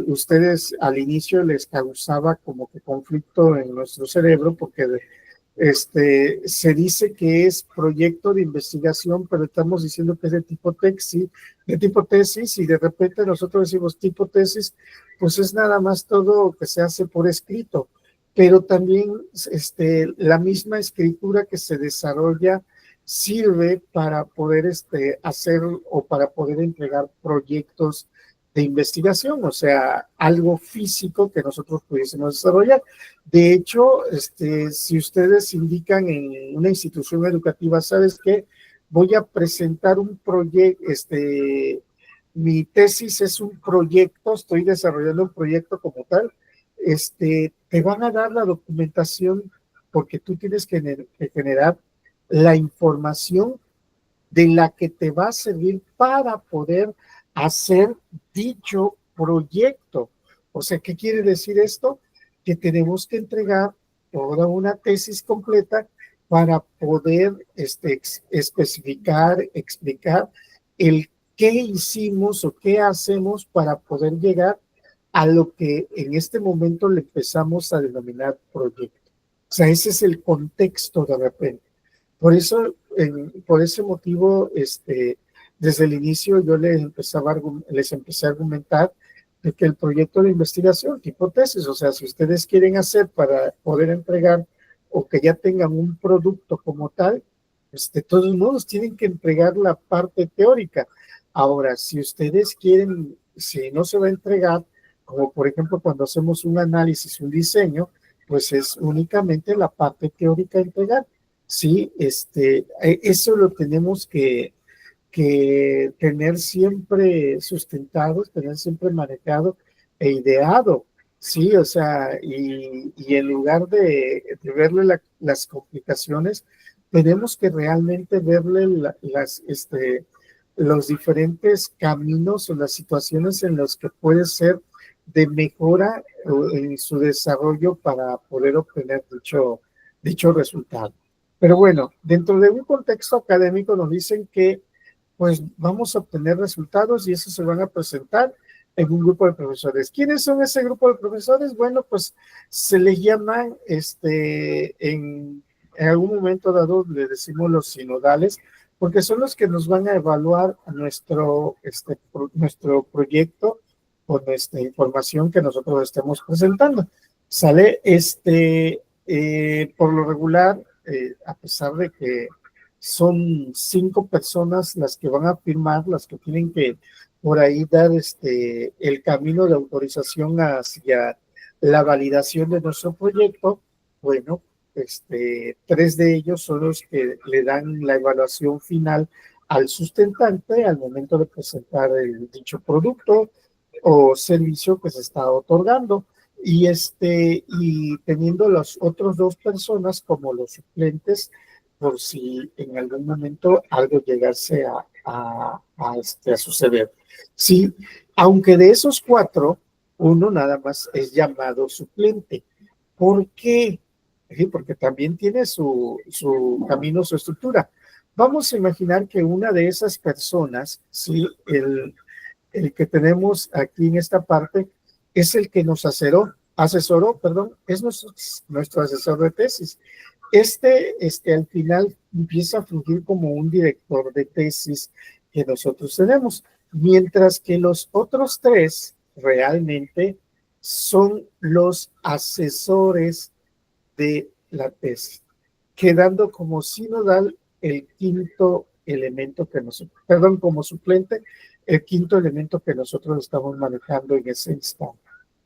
ustedes al inicio les causaba como que conflicto en nuestro cerebro, porque Se dice que es proyecto de investigación, pero estamos diciendo que es de tipo tesis, y de repente nosotros decimos tipo tesis, pues es nada más todo que se hace por escrito, pero también la misma escritura que se desarrolla sirve para poder hacer o para poder entregar proyectos de investigación, o sea, algo físico que nosotros pudiésemos desarrollar. De hecho, si ustedes indican en una institución educativa, ¿sabes qué? Voy a presentar un proyecto, mi tesis es un proyecto, estoy desarrollando un proyecto como tal, te van a dar la documentación porque tú tienes que generar la información de la que te va a servir para poder hacer dicho proyecto. O sea, ¿qué quiere decir esto? Que tenemos que entregar toda una tesis completa para poder especificar, explicar el qué hicimos o qué hacemos para poder llegar a lo que en este momento le empezamos a denominar proyecto. O sea, ese es el contexto de repente. Por eso, por ese motivo, desde el inicio yo les empecé a argumentar de que el proyecto de investigación, tipo tesis, o sea, si ustedes quieren hacer para poder entregar o que ya tengan un producto como tal, de todos modos tienen que entregar la parte teórica. Ahora, si ustedes quieren, si no se va a entregar, como por ejemplo cuando hacemos un análisis, un diseño, pues es únicamente la parte teórica a entregar. Sí, eso lo tenemos que tener siempre sustentado, tener siempre manejado e ideado, sí, o sea, y en lugar de verle las complicaciones, tenemos que realmente verle los diferentes caminos o las situaciones en las que puede ser de mejora en su desarrollo para poder obtener dicho resultado. Pero bueno, dentro de un contexto académico nos dicen que pues vamos a obtener resultados y esos se van a presentar en un grupo de profesores. ¿Quiénes son ese grupo de profesores? Bueno, pues se les llaman, en algún momento dado le decimos los sinodales, porque son los que nos van a evaluar nuestro proyecto con esta información que nosotros estemos presentando. Sale, por lo regular, a pesar de que son 5 personas las que van a firmar, las que tienen que por ahí dar el camino de autorización hacia la validación de nuestro proyecto. Bueno, 3 de ellos son los que le dan la evaluación final al sustentante al momento de presentar el dicho producto o servicio que se está otorgando. Y teniendo las otras 2 personas como los suplentes, por si en algún momento algo llegase a suceder. Sí, aunque de esos 4, uno nada más es llamado suplente. ¿Por qué? Sí, porque también tiene su camino, su estructura. Vamos a imaginar que una de esas personas, sí, el que tenemos aquí en esta parte, es el que nos asesoró, es nuestro asesor de tesis. Al final empieza a fungir como un director de tesis que nosotros tenemos, mientras que los otros 3 realmente son los asesores de la tesis, quedando como sinodal el quinto elemento como suplente, el quinto elemento que nosotros estamos manejando en ese instante.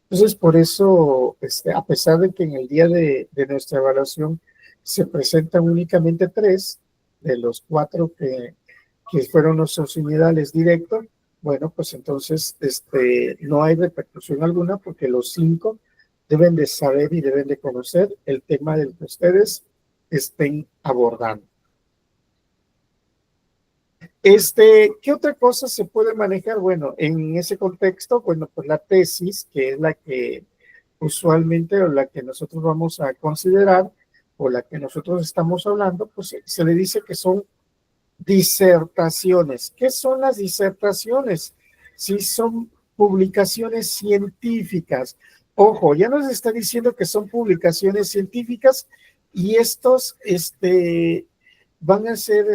Entonces, por eso, a pesar de que en el día de nuestra evaluación se presentan únicamente 3 de los 4 que fueron nuestros unidades directos, bueno, pues entonces no hay repercusión alguna porque los 5 deben de saber y deben de conocer el tema del que ustedes estén abordando. ¿Qué otra cosa se puede manejar? Bueno, en ese contexto, bueno, pues la tesis, que es la que usualmente o la que nosotros vamos a considerar o la que nosotros estamos hablando, pues se le dice que son disertaciones. ¿Qué son las disertaciones? Sí, son publicaciones científicas. Ojo, ya nos está diciendo que son publicaciones científicas y estos van a ser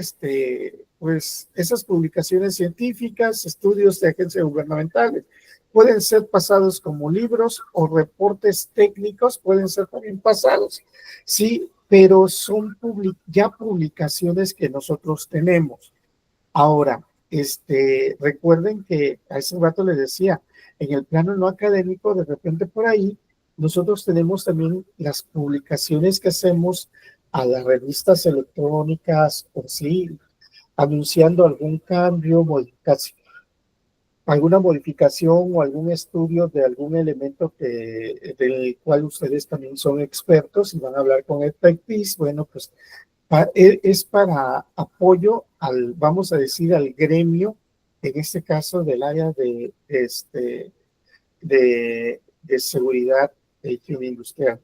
pues esas publicaciones científicas, estudios de agencias gubernamentales, pueden ser pasados como libros o reportes técnicos, pueden ser también pasados, sí, pero son ya publicaciones que nosotros tenemos. Ahora, recuerden que hace un rato les decía, en el plano no académico, de repente por ahí, nosotros tenemos también las publicaciones que hacemos a las revistas electrónicas, o sí, anunciando algún cambio, modificación, alguna modificación o algún estudio de algún elemento del cual ustedes también son expertos y van a hablar con expertise. Bueno, pues es para apoyo al, vamos a decir, al gremio, en este caso del área de seguridad de higiene industrial.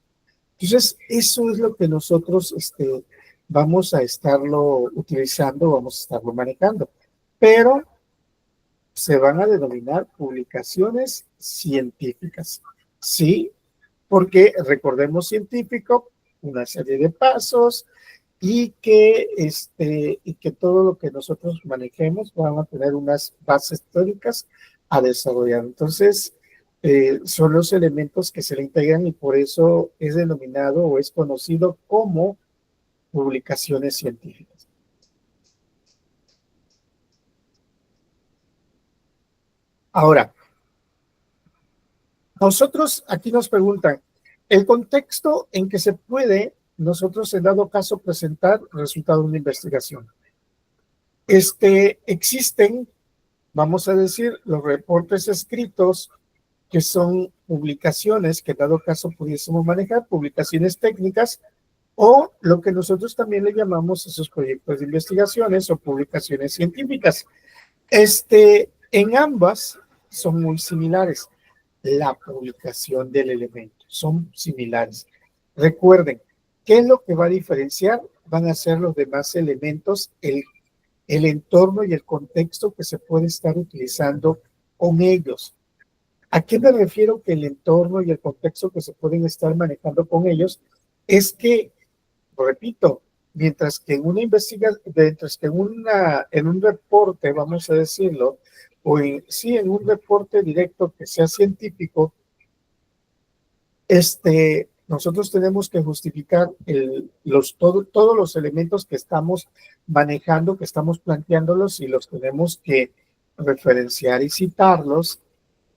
Entonces, eso es lo que nosotros vamos a estarlo utilizando, vamos a estarlo manejando. Pero se van a denominar publicaciones científicas. Sí, porque recordemos científico, una serie de pasos, y que todo lo que nosotros manejemos van a tener unas bases teóricas a desarrollar. Entonces, son los elementos que se le integran y por eso es denominado o es conocido como publicaciones científicas. Ahora, nosotros aquí nos preguntan, el contexto en que se puede nosotros en dado caso presentar el resultado de una investigación. Existen, vamos a decir, los reportes escritos, que son publicaciones que en dado caso pudiésemos manejar, publicaciones técnicas, o lo que nosotros también le llamamos esos proyectos de investigaciones o publicaciones científicas. En ambas son muy similares. La publicación del elemento son similares. Recuerden, ¿qué es lo que va a diferenciar? Van a ser los demás elementos, el entorno y el contexto que se puede estar utilizando con ellos. ¿A qué me refiero que el entorno y el contexto que se pueden estar manejando con ellos? Es que, repito, mientras que en una investigación, mientras que en un reporte, vamos a decirlo, o en un reporte directo que sea científico, nosotros tenemos que justificar todos los elementos que estamos manejando, que estamos planteándolos y los tenemos que referenciar y citarlos,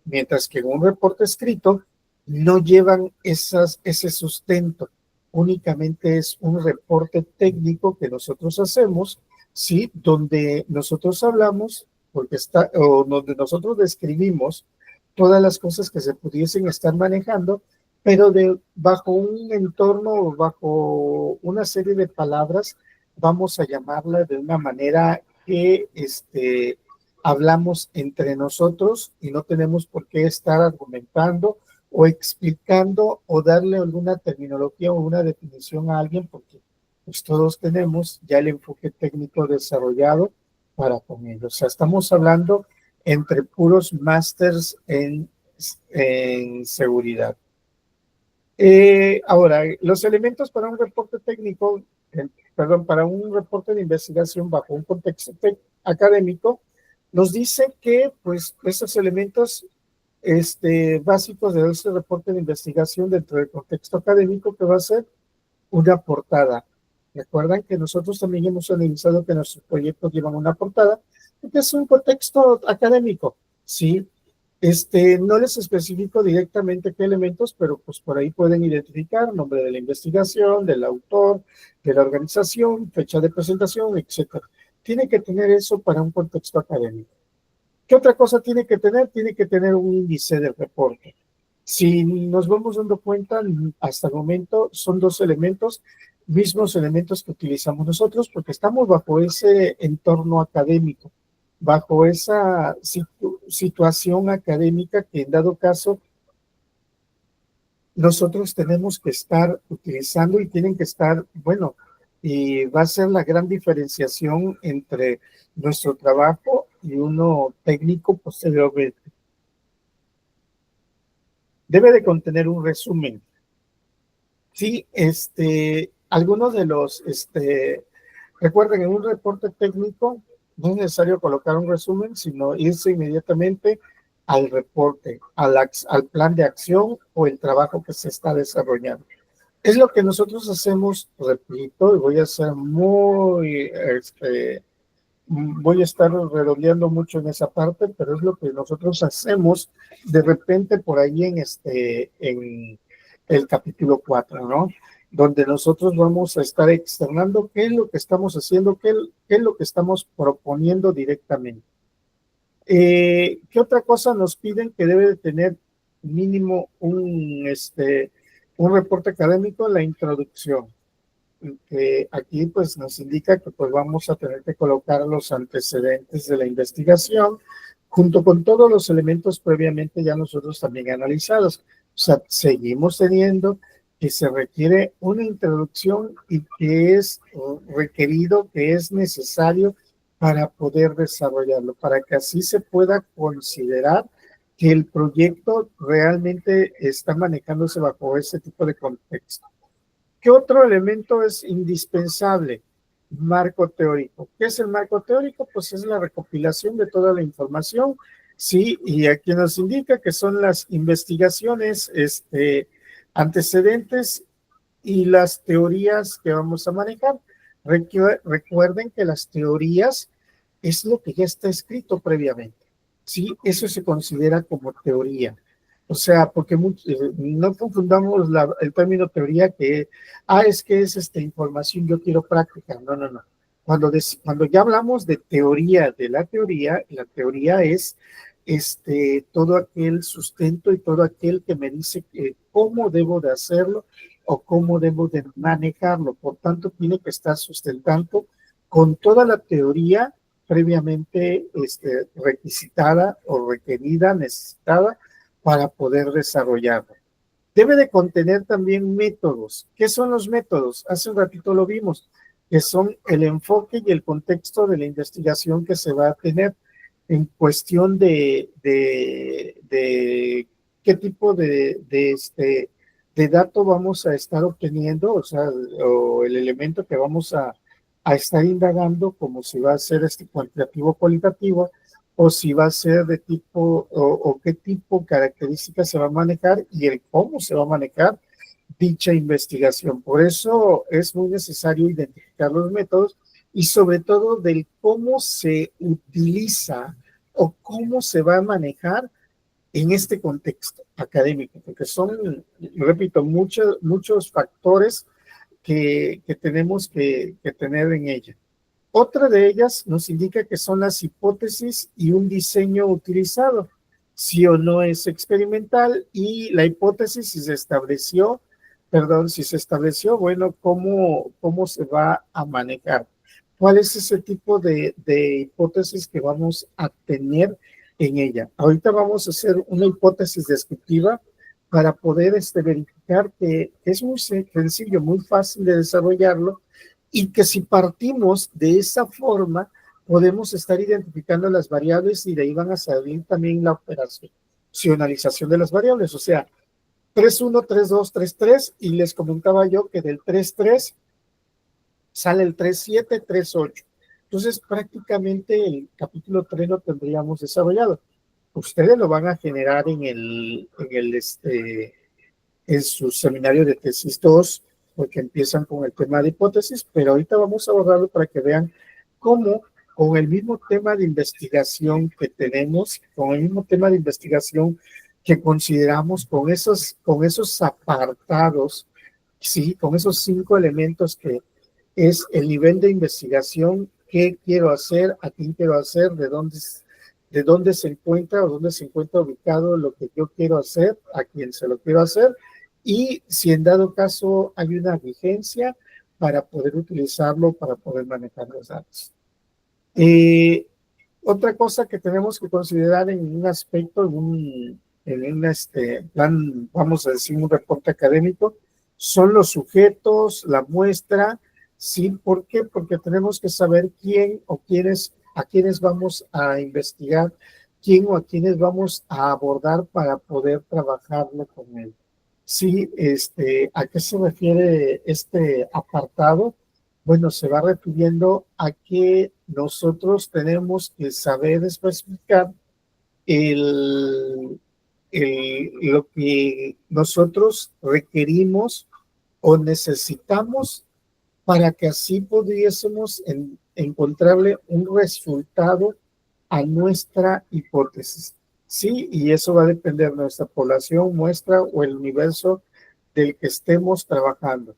mientras que en un reporte escrito no llevan ese sustento, únicamente es un reporte técnico que nosotros hacemos, ¿sí? Donde nosotros hablamos, o donde nosotros describimos todas las cosas que se pudiesen estar manejando, pero bajo un entorno, bajo una serie de palabras, vamos a llamarla de una manera que hablamos entre nosotros y no tenemos por qué estar argumentando o explicando o darle alguna terminología o una definición a alguien, porque pues todos tenemos ya el enfoque técnico desarrollado para con ellos. O sea, estamos hablando entre puros másters en seguridad. Ahora, los elementos para un reporte técnico, para un reporte de investigación bajo un contexto académico, nos dice que pues esos elementos básicos de ese reporte de investigación dentro del contexto académico, que va a ser una portada. Recuerdan que nosotros también hemos analizado que nuestros proyectos llevan una portada, porque es un contexto académico, ¿sí? No les especifico directamente qué elementos, pero pues por ahí pueden identificar nombre de la investigación, del autor, de la organización, fecha de presentación, etcétera. Tiene que tener eso para un contexto académico. ¿Qué otra cosa tiene que tener? Tiene que tener un índice del reporte. Si nos vamos dando cuenta, hasta el momento son dos elementos, mismos elementos que utilizamos nosotros, porque estamos bajo ese entorno académico, bajo esa situación académica que en dado caso nosotros tenemos que estar utilizando y tienen que estar, bueno, y va a ser la gran diferenciación entre nuestro trabajo y uno técnico posteriormente. Debe de contener un resumen. Sí, algunos de los, recuerden, en un reporte técnico no es necesario colocar un resumen, sino irse inmediatamente al reporte, al plan de acción o el trabajo que se está desarrollando. Es lo que nosotros hacemos, repito, y voy a ser voy a estar redondeando mucho en esa parte, pero es lo que nosotros hacemos de repente por ahí en el capítulo 4, ¿no? Donde nosotros vamos a estar externando qué es lo que estamos haciendo, qué es lo que estamos proponiendo directamente. ¿Qué otra cosa nos piden que debe de tener mínimo un reporte académico? La introducción, que aquí pues nos indica que pues vamos a tener que colocar los antecedentes de la investigación junto con todos los elementos previamente ya nosotros también analizados. O sea, seguimos teniendo que se requiere una introducción y que es requerido, que es necesario para poder desarrollarlo, para que así se pueda considerar que el proyecto realmente está manejándose bajo ese tipo de contexto. ¿Qué otro elemento es indispensable? Marco teórico. ¿Qué es el marco teórico? Pues es la recopilación de toda la información, sí, y aquí nos indica que son las investigaciones, antecedentes y las teorías que vamos a manejar. Recuerden que las teorías es lo que ya está escrito previamente, ¿sí? Eso se considera como teoría. O sea, porque no confundamos el término teoría que, es que es información, yo quiero práctica. No, no, no. Cuando ya hablamos de teoría, la teoría es todo aquel sustento y todo aquel que me dice cómo debo de hacerlo o cómo debo de manejarlo. Por tanto, tiene que estar sustentando con toda la teoría previamente requisitada o requerida, necesitada, para poder desarrollarlo. Debe de contener también métodos. ¿Qué son los métodos? Hace un ratito lo vimos, que son el enfoque y el contexto de la investigación que se va a tener en cuestión de qué tipo de dato vamos a estar obteniendo, o sea, o el elemento que vamos a estar indagando, como si va a ser cuantitativo o cualitativo, o si va a ser de tipo, o qué tipo de características se va a manejar y el cómo se va a manejar dicha investigación. Por eso es muy necesario identificar los métodos y sobre todo del cómo se utiliza o cómo se va a manejar en este contexto académico, porque son, repito, muchos factores que tenemos que tener en ella. Otra de ellas nos indica que son las hipótesis y un diseño utilizado, sí o no es experimental, y la hipótesis si se estableció, bueno, cómo se va a manejar. ¿Cuál es ese tipo de hipótesis que vamos a tener en ella? Ahorita vamos a hacer una hipótesis descriptiva para poder verificar que es muy sencillo, muy fácil de desarrollarlo, y que si partimos de esa forma, podemos estar identificando las variables y de ahí van a salir también la operacionalización de las variables, o sea, 3.1, 3.2, 3.3, y les comentaba yo que del 3.3 sale el 3.7, 3.8. Entonces, prácticamente el capítulo 3 lo tendríamos desarrollado. Ustedes lo van a generar en su seminario de tesis 2, porque empiezan con el tema de hipótesis, pero ahorita vamos a abordarlo para que vean cómo con el mismo tema de investigación que tenemos, con el mismo tema de investigación que consideramos, con esos apartados, sí, con esos 5 elementos que es el nivel de investigación, qué quiero hacer, a quién quiero hacer, de dónde se encuentra o dónde se encuentra ubicado lo que yo quiero hacer, a quién se lo quiero hacer, y si en dado caso hay una vigencia para poder utilizarlo, para poder manejar los datos. Otra cosa que tenemos que considerar en un aspecto, en un plan, vamos a decir, un reporte académico, son los sujetos, la muestra, ¿sí? ¿Por qué? Porque tenemos que saber quién o quiénes, a quiénes vamos a investigar, quién o a quiénes vamos a abordar para poder trabajarlo con él. Sí, ¿a qué se refiere este apartado? Bueno, se va refiriendo a que nosotros tenemos que saber especificar el, lo que nosotros requerimos o necesitamos para que así pudiésemos encontrarle un resultado a nuestra hipótesis. Sí, y eso va a depender de nuestra población, muestra o el universo del que estemos trabajando.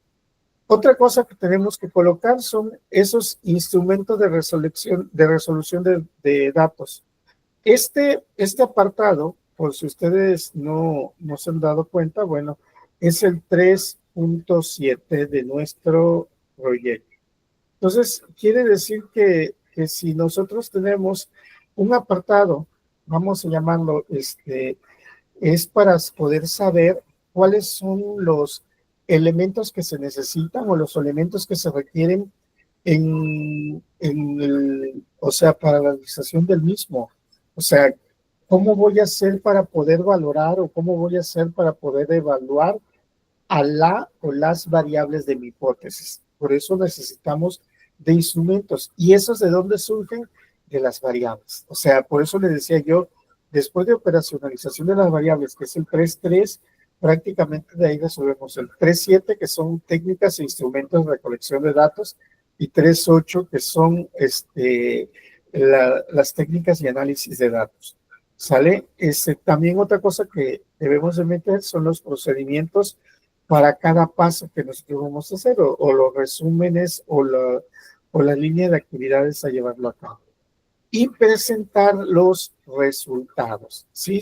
Otra cosa que tenemos que colocar son esos instrumentos de resolución de datos. Este apartado, por si ustedes no se han dado cuenta, bueno, es el 3.7 de nuestro proyecto. Entonces, quiere decir que si nosotros tenemos un apartado, vamos a llamarlo, es para poder saber cuáles son los elementos que se necesitan o los elementos que se requieren o sea, para la realización del mismo. O sea, ¿cómo voy a hacer para poder valorar o cómo voy a hacer para poder evaluar a la o las variables de mi hipótesis? Por eso necesitamos de instrumentos. ¿Y esos de dónde surgen? De las variables. O sea, por eso le decía yo, después de operacionalización de las variables, que es el 3.3, prácticamente de ahí resolvemos el 3.7, que son técnicas e instrumentos de recolección de datos, y 3.8, que son las técnicas y análisis de datos. ¿Sale? También otra cosa que debemos de meter son los procedimientos para cada paso que nosotros vamos a hacer, o los resúmenes, o la línea de actividades a llevarlo a cabo. Y presentar los resultados. ¿Sí?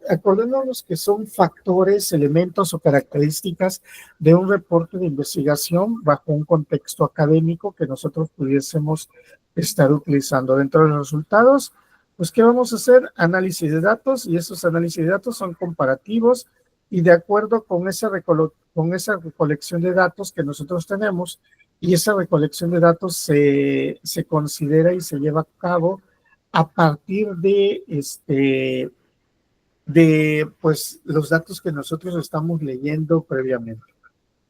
Acordémonos que son factores, elementos o características de un reporte de investigación bajo un contexto académico que nosotros pudiésemos estar utilizando. Dentro de los resultados, pues, ¿qué vamos a hacer? Análisis de datos, y esos análisis de datos son comparativos, y de acuerdo con esa recolección de datos que nosotros tenemos, y esa recolección de datos se considera y se lleva a cabo a partir de pues los datos que nosotros estamos leyendo previamente.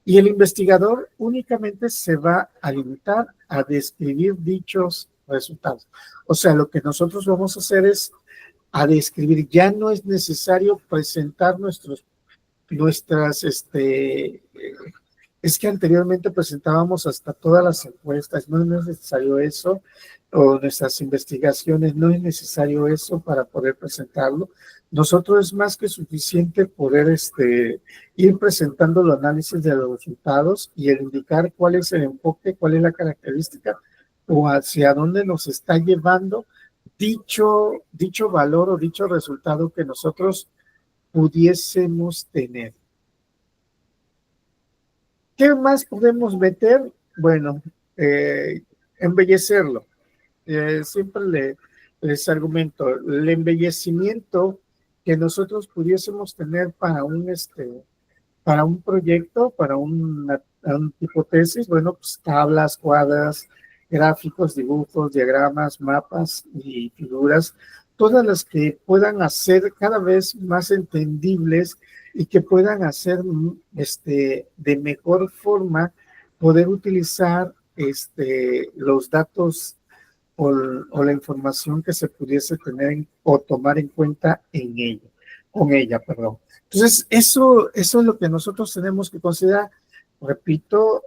Y el investigador únicamente se va a limitar a describir dichos resultados. O sea, lo que nosotros vamos a hacer es a describir. Ya no es necesario presentar es que anteriormente presentábamos hasta todas las encuestas, no es necesario eso, o nuestras investigaciones, no es necesario eso para poder presentarlo. Nosotros es más que suficiente poder ir presentando el análisis de los resultados y el indicar cuál es el enfoque, cuál es la característica o hacia dónde nos está llevando dicho valor o dicho resultado que nosotros pudiésemos tener. ¿Qué más podemos meter? Bueno, embellecerlo. Siempre les argumento, el embellecimiento que nosotros pudiésemos tener para un proyecto, para una hipotesis, bueno, pues tablas, cuadras, gráficos, dibujos, diagramas, mapas y figuras, todas las que puedan hacer cada vez más entendibles y que puedan hacer de mejor forma poder utilizar los datos o la información que se pudiese tener o tomar en cuenta con ella, perdón. Entonces, eso es lo que nosotros tenemos que considerar. Repito,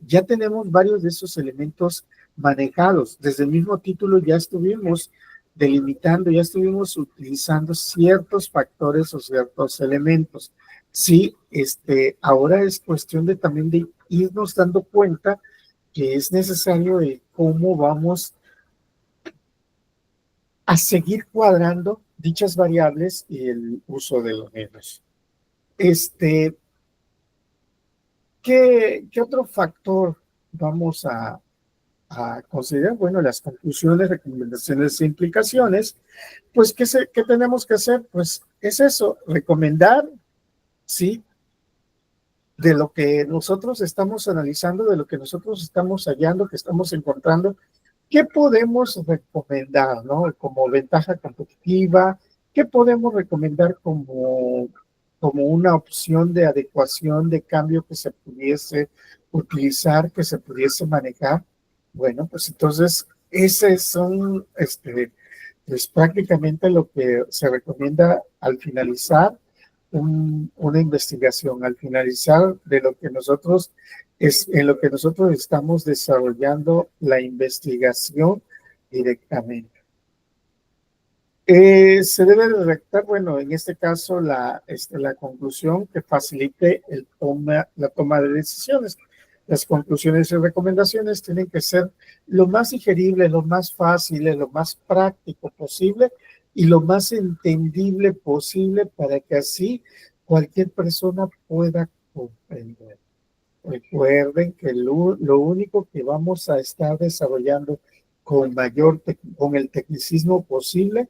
ya tenemos varios de esos elementos manejados. Desde el mismo título ya estuvimos delimitando, ya estuvimos utilizando ciertos factores o ciertos elementos. Sí, ahora es cuestión también de irnos dando cuenta que es necesario de cómo vamos a seguir cuadrando dichas variables y el uso de los medios. ¿Qué otro factor vamos a considerar? Bueno, las conclusiones, recomendaciones e implicaciones. Pues, ¿qué tenemos que hacer? Pues es eso, recomendar, ¿sí? De lo que nosotros estamos analizando, de lo que nosotros estamos hallando, que estamos encontrando, ¿qué podemos recomendar, ¿no? Como ventaja competitiva, ¿qué podemos recomendar como como una opción de adecuación, de cambio que se pudiese utilizar, que se pudiese manejar. Bueno, pues entonces, ese son pues prácticamente lo que se recomienda al finalizar una investigación, al finalizar de lo que nosotros en lo que nosotros estamos desarrollando la investigación directamente. Se debe redactar, bueno, en este caso la conclusión que facilite la toma de decisiones. Las conclusiones y recomendaciones tienen que ser lo más digerible, lo más fácil, lo más práctico posible y lo más entendible posible para que así cualquier persona pueda comprender. Recuerden que lo único que vamos a estar desarrollando con el tecnicismo posible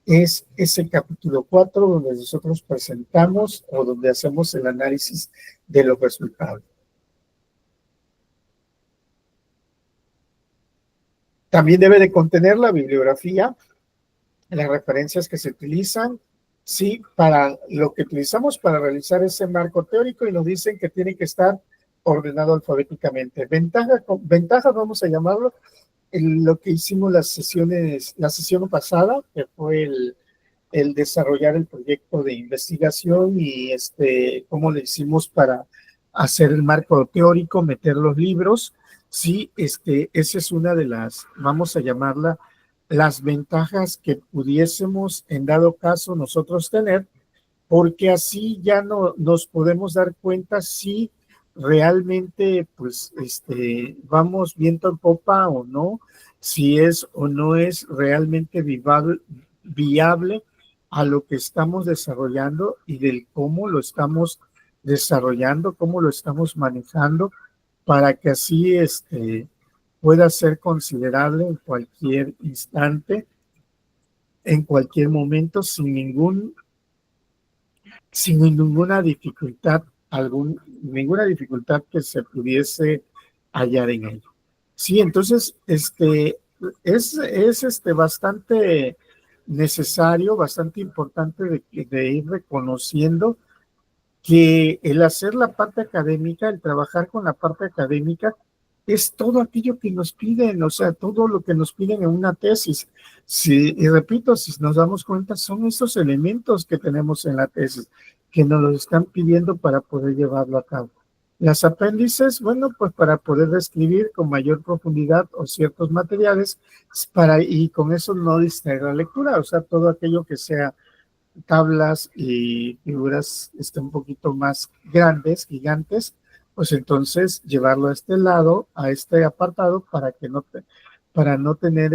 es ese capítulo 4 donde nosotros presentamos o donde hacemos el análisis de los resultados. También debe de contener la bibliografía, las referencias que se utilizan, sí, para lo que utilizamos para realizar ese marco teórico, y nos dicen que tiene que estar ordenado alfabéticamente. Ventaja vamos a llamarlo, lo que hicimos la sesión pasada, que fue el desarrollar el proyecto de investigación y cómo le hicimos para hacer el marco teórico, meter los libros. Sí, esa es una de las, vamos a llamarla, las ventajas que pudiésemos en dado caso nosotros tener, porque así ya no nos podemos dar cuenta si realmente pues vamos viento en popa o no, si es o no es realmente viable a lo que estamos desarrollando y del cómo lo estamos desarrollando, cómo lo estamos manejando, para que así pueda ser considerable en cualquier instante, en cualquier momento, sin ninguna dificultad, ninguna dificultad que se pudiese hallar en ello. Sí, entonces, es bastante necesario, bastante importante de ir reconociendo que el hacer la parte académica, el trabajar con la parte académica, es todo aquello que nos piden, o sea, todo lo que nos piden en una tesis. Y repito, si nos damos cuenta, son estos elementos que tenemos en la tesis, que nos los están pidiendo para poder llevarlo a cabo. Las apéndices, bueno, pues para poder describir con mayor profundidad o ciertos materiales, y con eso no distraer la lectura, o sea, todo aquello que sea tablas y figuras un poquito más grandes, gigantes, pues entonces llevarlo a este lado, a este apartado, para no tener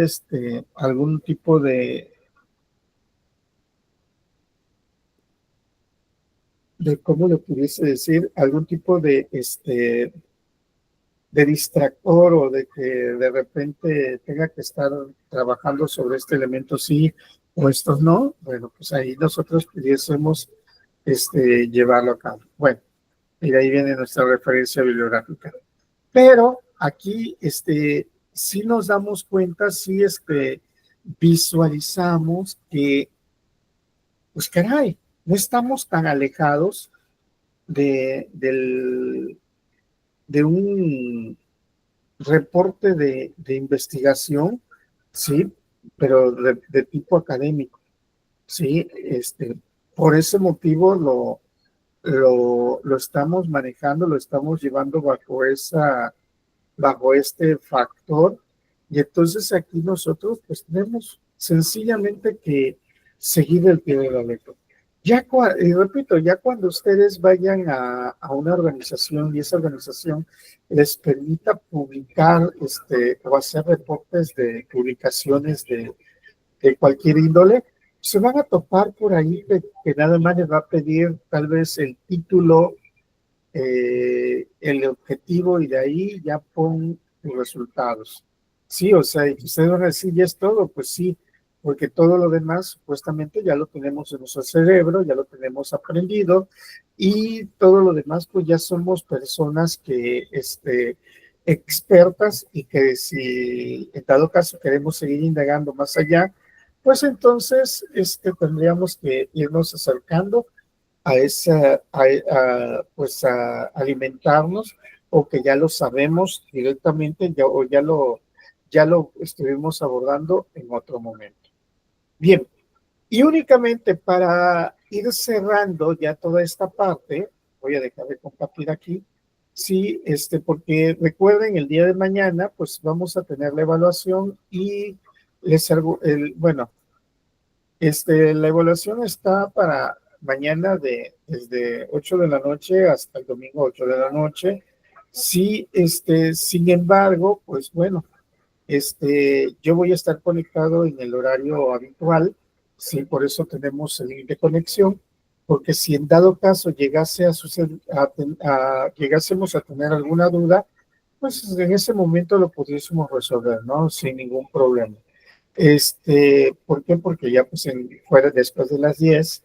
algún tipo de cómo le pudiese decir, algún tipo de distractor, o de que de repente tenga que estar trabajando sobre este elemento sí o estos no. Bueno, pues ahí nosotros pudiésemos llevarlo a cabo. Bueno, y de ahí viene nuestra referencia bibliográfica. Pero aquí sí nos damos cuenta, sí visualizamos que, pues caray, no estamos tan alejados de un reporte de investigación, sí, pero de tipo académico, sí, por ese motivo lo estamos manejando, lo estamos llevando bajo este factor, y entonces aquí nosotros pues tenemos sencillamente que seguir el pie de la letra. Y repito, ya cuando ustedes vayan a una organización y esa organización les permita publicar o hacer reportes de publicaciones de cualquier índole, se van a topar por ahí que nada más les va a pedir tal vez el título, el objetivo, y de ahí ya pon los resultados. Sí, o sea, y ustedes van a decir, ¿ya es todo? Pues sí, porque todo lo demás supuestamente ya lo tenemos en nuestro cerebro, ya lo tenemos aprendido, y todo lo demás pues ya somos personas que expertas, y que si en dado caso queremos seguir indagando más allá, pues entonces tendríamos que irnos acercando pues a alimentarnos, o que ya lo sabemos directamente o ya lo estuvimos abordando en otro momento. Bien, y únicamente para ir cerrando ya toda esta parte, voy a dejar de compartir aquí, sí, porque recuerden, el día de mañana pues vamos a tener la evaluación y bueno, la evaluación está para mañana desde 8 de la noche hasta el domingo 8 de la noche. Sí, sin embargo, pues bueno, yo voy a estar conectado en el horario habitual, sí, por eso tenemos el link de conexión, porque si en dado caso llegase a suceder, llegásemos a tener alguna duda, pues en ese momento lo pudiésemos resolver, ¿no? Sin ningún problema. ¿Por qué? Porque ya pues fuera después de las 10,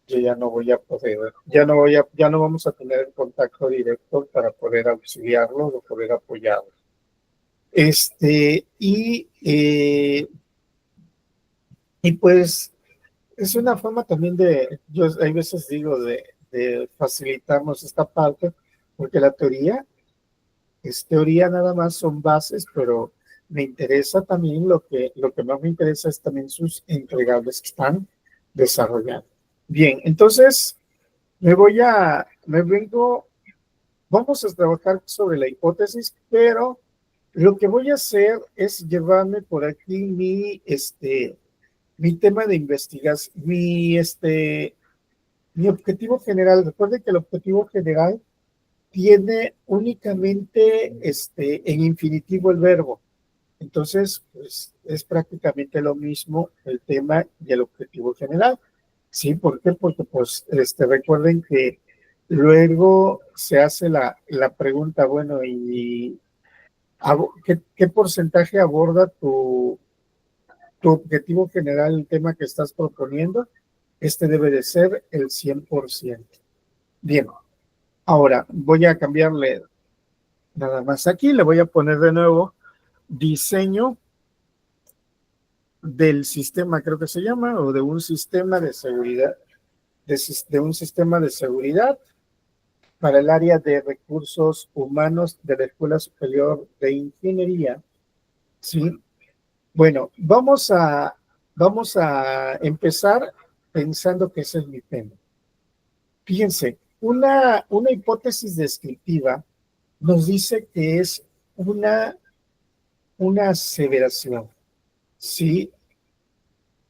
yo ya no voy a poder, ya no vamos a tener el contacto directo para poder auxiliarlo o poder apoyarlo. Y pues es una forma también yo hay veces digo, de facilitarnos esta parte, porque la teoría es teoría, nada más son bases, pero me interesa también lo que más me interesa es también sus entregables que están desarrollando. Bien, entonces vamos a trabajar sobre la hipótesis, pero lo que voy a hacer es llevarme por aquí mi tema de investigación, mi objetivo general. Recuerden que el objetivo general tiene únicamente en infinitivo el verbo. Entonces, pues es prácticamente lo mismo el tema y el objetivo general. ¿Sí? ¿Por qué? Porque pues recuerden que luego se hace la pregunta, bueno, ¿y qué porcentaje aborda tu objetivo general, el tema que estás proponiendo? Debe de ser el 100%. Bien, ahora voy a cambiarle nada más aquí, le voy a poner de nuevo diseño del sistema, creo que se llama, o de un sistema de seguridad, de un sistema de seguridad para el área de recursos humanos de la Escuela Superior de Ingeniería. Sí, bueno, vamos a empezar pensando que ese es mi tema. Fíjense, una hipótesis descriptiva nos dice que es una aseveración, ¿sí?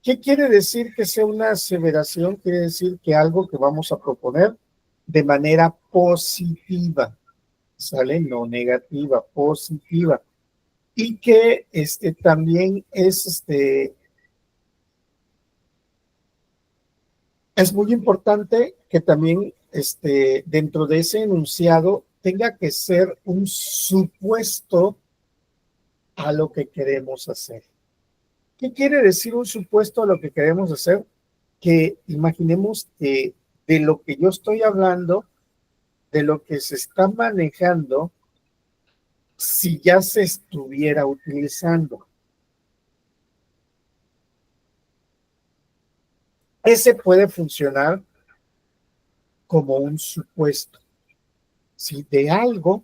¿Qué quiere decir que sea una aseveración? Quiere decir que algo que vamos a proponer de manera positiva, ¿sale? No negativa, positiva. Y que también es muy importante que también dentro de ese enunciado tenga que ser un supuesto a lo que queremos hacer. ¿Qué quiere decir un supuesto a lo que queremos hacer? Que imaginemos que de lo que yo estoy hablando, de lo que se está manejando, si ya se estuviera utilizando. Ese puede funcionar como un supuesto, ¿sí? De algo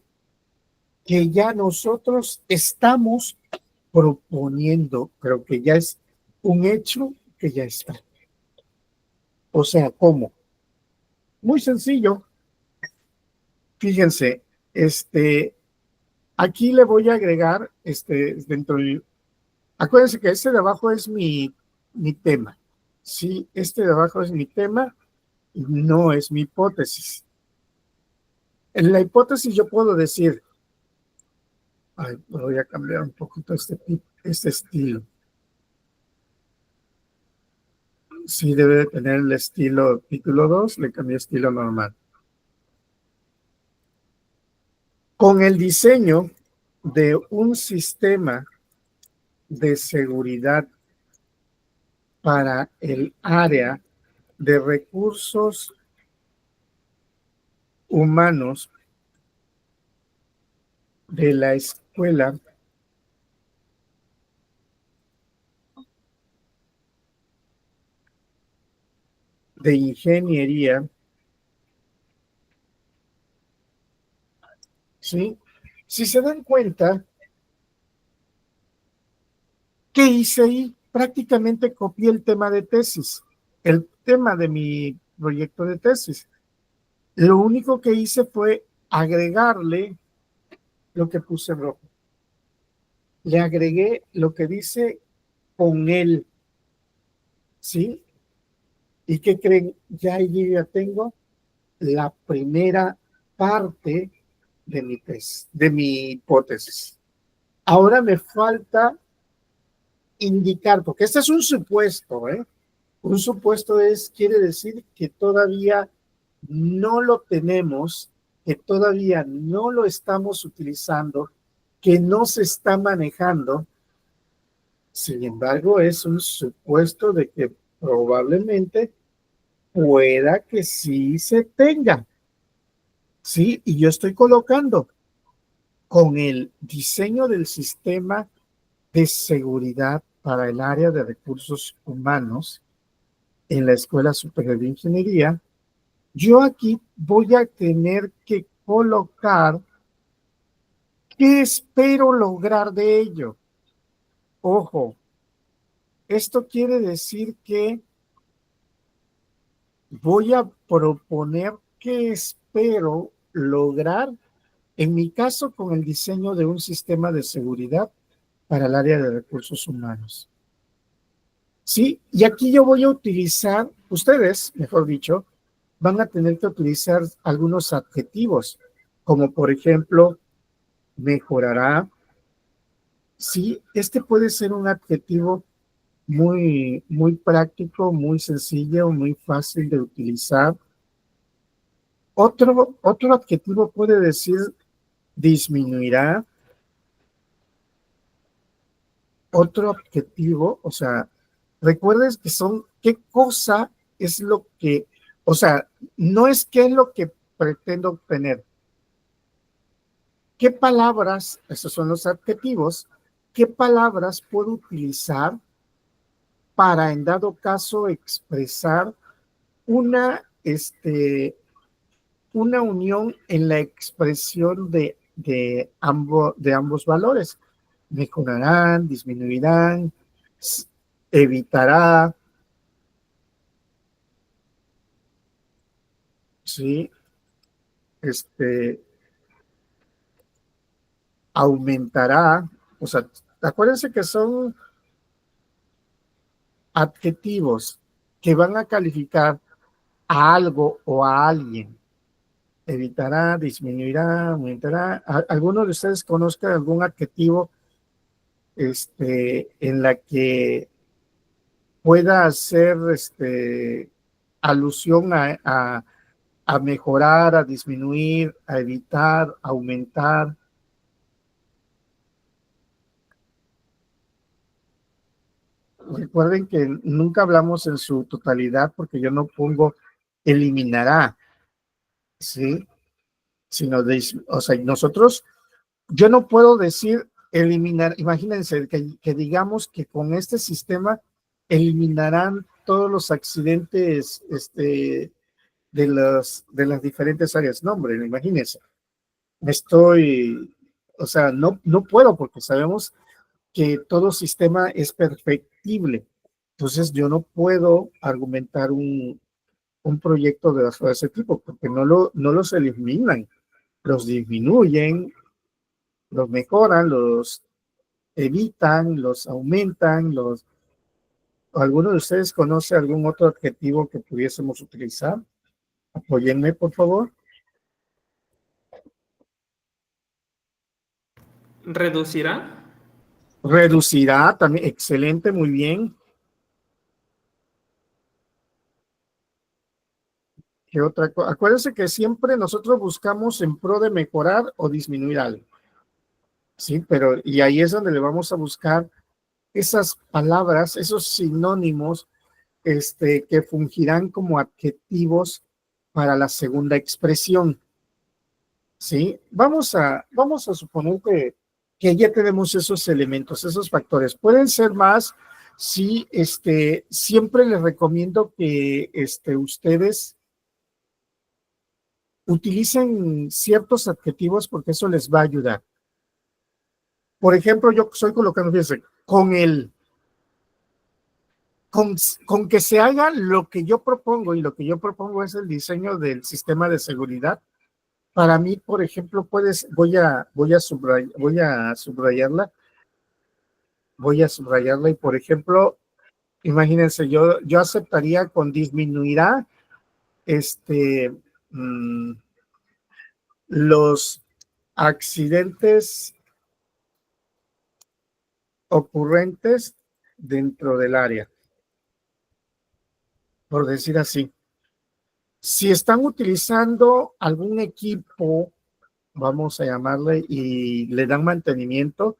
que ya nosotros estamos proponiendo, pero que ya es un hecho que ya está. O sea, ¿cómo? Muy sencillo. Fíjense, aquí le voy a agregar, dentro de, acuérdense que este de abajo es mi tema. Sí, este de abajo es mi tema, no es mi hipótesis. En la hipótesis yo puedo decir, voy a cambiar un poquito este estilo. Sí, debe de tener el estilo título 2, le cambié estilo normal. Con el diseño de un sistema de seguridad para el área de recursos humanos de la Escuela de Ingeniería ¿sí? Si se dan cuenta, ¿qué hice ahí? Prácticamente copié el tema de tesis, el tema de mi proyecto de tesis. Lo único que hice fue agregarle lo que puse en rojo. Le agregué lo que dice con él, ¿sí? ¿Y qué creen? Ya tengo la primera parte de mi tesis, de mi hipótesis. Ahora me falta indicar, porque este es un supuesto, ¿eh? Un supuesto quiere decir que todavía no lo tenemos, que todavía no lo estamos utilizando, que no se está manejando. Sin embargo, es un supuesto de que probablemente pueda que sí se tenga. Sí, y yo estoy colocando con el diseño del sistema de seguridad para el área de recursos humanos en la Escuela Superior de Ingeniería. Yo aquí voy a tener que colocar qué espero lograr de ello. Ojo, esto quiere decir que voy a proponer qué espero lograr, en mi caso, con el diseño de un sistema de seguridad para el área de recursos humanos. Sí, y aquí yo voy a utilizar, ustedes, mejor dicho, van a tener que utilizar algunos adjetivos, como por ejemplo, mejorará. Sí, este puede ser un adjetivo muy práctico, muy sencillo, muy fácil de utilizar. Otro adjetivo puede decir disminuirá. Otro adjetivo, o sea, recuerdes que son qué cosa es lo que, o sea, no es qué es lo que pretendo obtener. ¿Qué palabras, esos son los adjetivos, qué palabras puedo utilizar para, en dado caso, expresar una, una unión en la expresión de ambos valores? Mejorarán, disminuirán, evitará, ¿sí? Aumentará. O sea, acuérdense que son adjetivos que van a calificar a algo o a alguien. Evitará, disminuirá, aumentará. ¿Alguno de ustedes conozca algún adjetivo en la que pueda hacer alusión a mejorar, a disminuir, a evitar, a aumentar? Recuerden que nunca hablamos en su totalidad porque yo no pongo eliminará, ¿sí? Sino, o sea, nosotros, yo no puedo decir eliminar, imagínense que digamos que con este sistema eliminarán todos los accidentes de las diferentes áreas. No, hombre, imagínense. O sea, no puedo porque sabemos que todo sistema es perfectible. Entonces yo no puedo argumentar un proyecto de ese tipo porque no los eliminan, los disminuyen, los mejoran, los evitan, los aumentan, ¿Alguno de ustedes conoce algún otro adjetivo que pudiésemos utilizar? Apóyenme, por favor. ¿Reducirá? Reducirá también, excelente, muy bien. ¿Qué otra cosa? Acuérdense que siempre nosotros buscamos en pro de mejorar o disminuir algo. Sí, pero y ahí es donde le vamos a buscar esas palabras, esos sinónimos, que fungirán como adjetivos para la segunda expresión. Sí, vamos a suponer que ya tenemos esos elementos, esos factores. Pueden ser más. Sí, siempre les recomiendo que ustedes utilicen ciertos adjetivos porque eso les va a ayudar. Por ejemplo, yo estoy colocando, fíjense, con que se haga lo que yo propongo, y lo que yo propongo es el diseño del sistema de seguridad. Para mí, por ejemplo, voy a subrayarla, y por ejemplo, imagínense, yo aceptaría con disminuirá los accidentes ocurrentes dentro del área, por decir así. Si están utilizando algún equipo, vamos a llamarle, y le dan mantenimiento,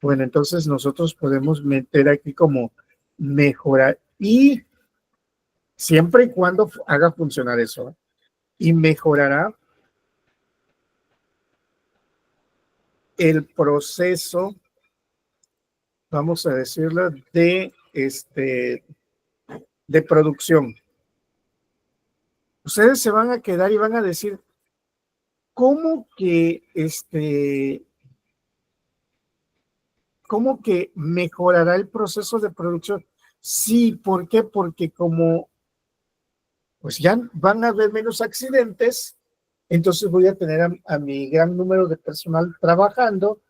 bueno, entonces nosotros podemos meter aquí como mejorar, y siempre y cuando haga funcionar eso, ¿eh? Y mejorará el proceso, vamos a decirlo, de producción. Ustedes se van a quedar y van a decir, ¿cómo que mejorará el proceso de producción? Sí, ¿por qué? Porque como pues ya van a haber menos accidentes, entonces voy a tener a mi gran número de personal trabajando,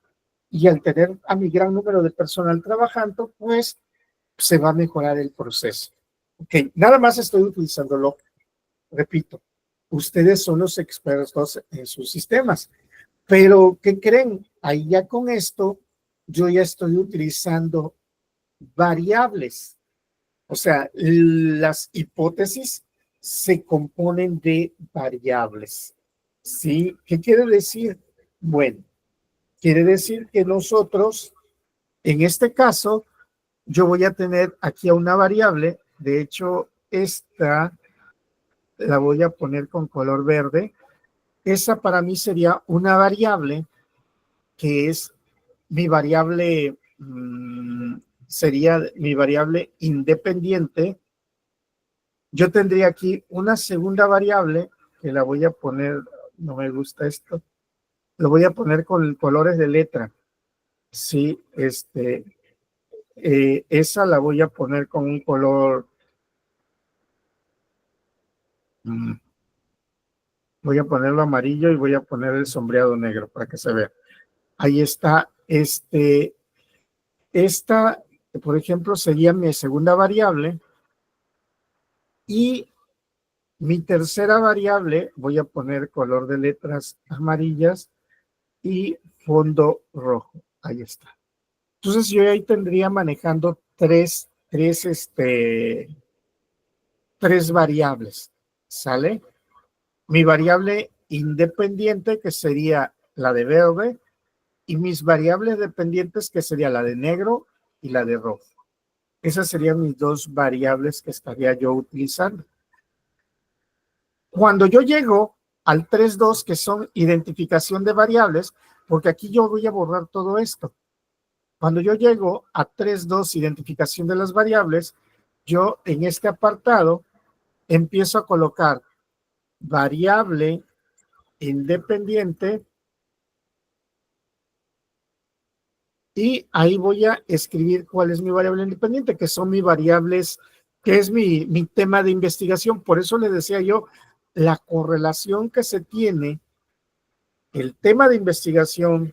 y al tener a mi gran número de personal trabajando, pues se va a mejorar el proceso. Ok, nada más estoy utilizándolo. Repito, ustedes son los expertos en sus sistemas, pero ¿qué creen? Ahí ya con esto, yo ya estoy utilizando variables. O sea, las hipótesis se componen de variables. ¿Sí? ¿Qué quiere decir? Bueno, quiere decir que nosotros, en este caso, yo voy a tener aquí a una variable. De hecho, esta la voy a poner con color verde. Esa para mí sería una variable que es mi variable, sería mi variable independiente. Yo tendría aquí una segunda variable que la voy a poner, no me gusta esto, lo voy a poner con colores de letra. Sí, esa la voy a poner con un color, voy a ponerlo amarillo y voy a poner el sombreado negro para que se vea. Ahí está, esta, por ejemplo, sería mi segunda variable, y mi tercera variable voy a poner color de letras amarillas y fondo rojo. Ahí está. Entonces yo ahí tendría manejando tres variables, ¿sale? Mi variable independiente, que sería la de verde, y mis variables dependientes, que sería la de negro y la de rojo. Esas serían mis dos variables que estaría yo utilizando. Cuando yo llego al 3.2, que son identificación de variables, porque aquí yo voy a borrar todo esto. Cuando yo llego a 3.2, identificación de las variables, yo en este apartado empiezo a colocar variable independiente, y ahí voy a escribir cuál es mi variable independiente, que son mis variables, que es mi tema de investigación. Por eso le decía yo, la correlación que se tiene, el tema de investigación,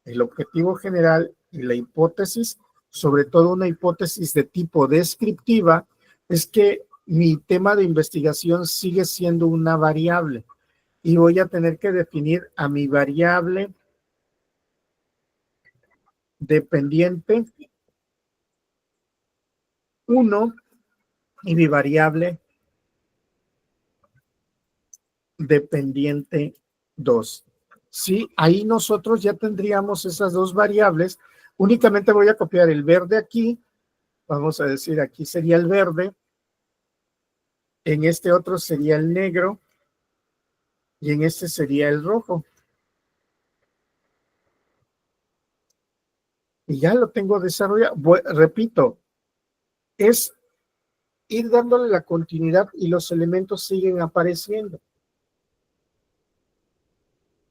el objetivo general y la hipótesis, sobre todo una hipótesis de tipo descriptiva, es que mi tema de investigación sigue siendo una variable, y voy a tener que definir a mi variable dependiente 1 y mi variable dependiente 2. Sí, ahí nosotros ya tendríamos esas dos variables. Únicamente voy a copiar el verde aquí. Vamos a decir, aquí sería el verde. En este otro sería el negro. Y en este sería el rojo. Y ya lo tengo desarrollado. Repito, es ir dándole la continuidad y los elementos siguen apareciendo.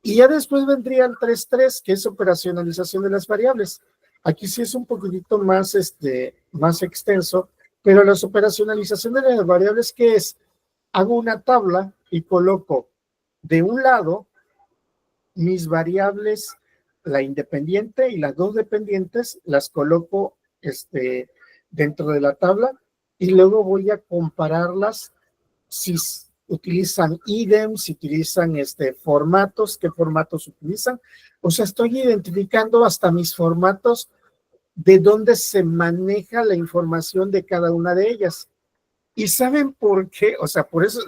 Y ya después vendría el 3.3, que es operacionalización de las variables. Aquí sí es un poquitito más, más extenso, pero la operacionalización de las variables, ¿qué es? Hago una tabla y coloco de un lado mis variables, la independiente y las dos dependientes, las coloco dentro de la tabla y luego voy a compararlas si utilizan idem, si utilizan formatos, qué formatos utilizan. O sea, estoy identificando hasta mis formatos de dónde se maneja la información de cada una de ellas. ¿Y saben por qué? O sea, por eso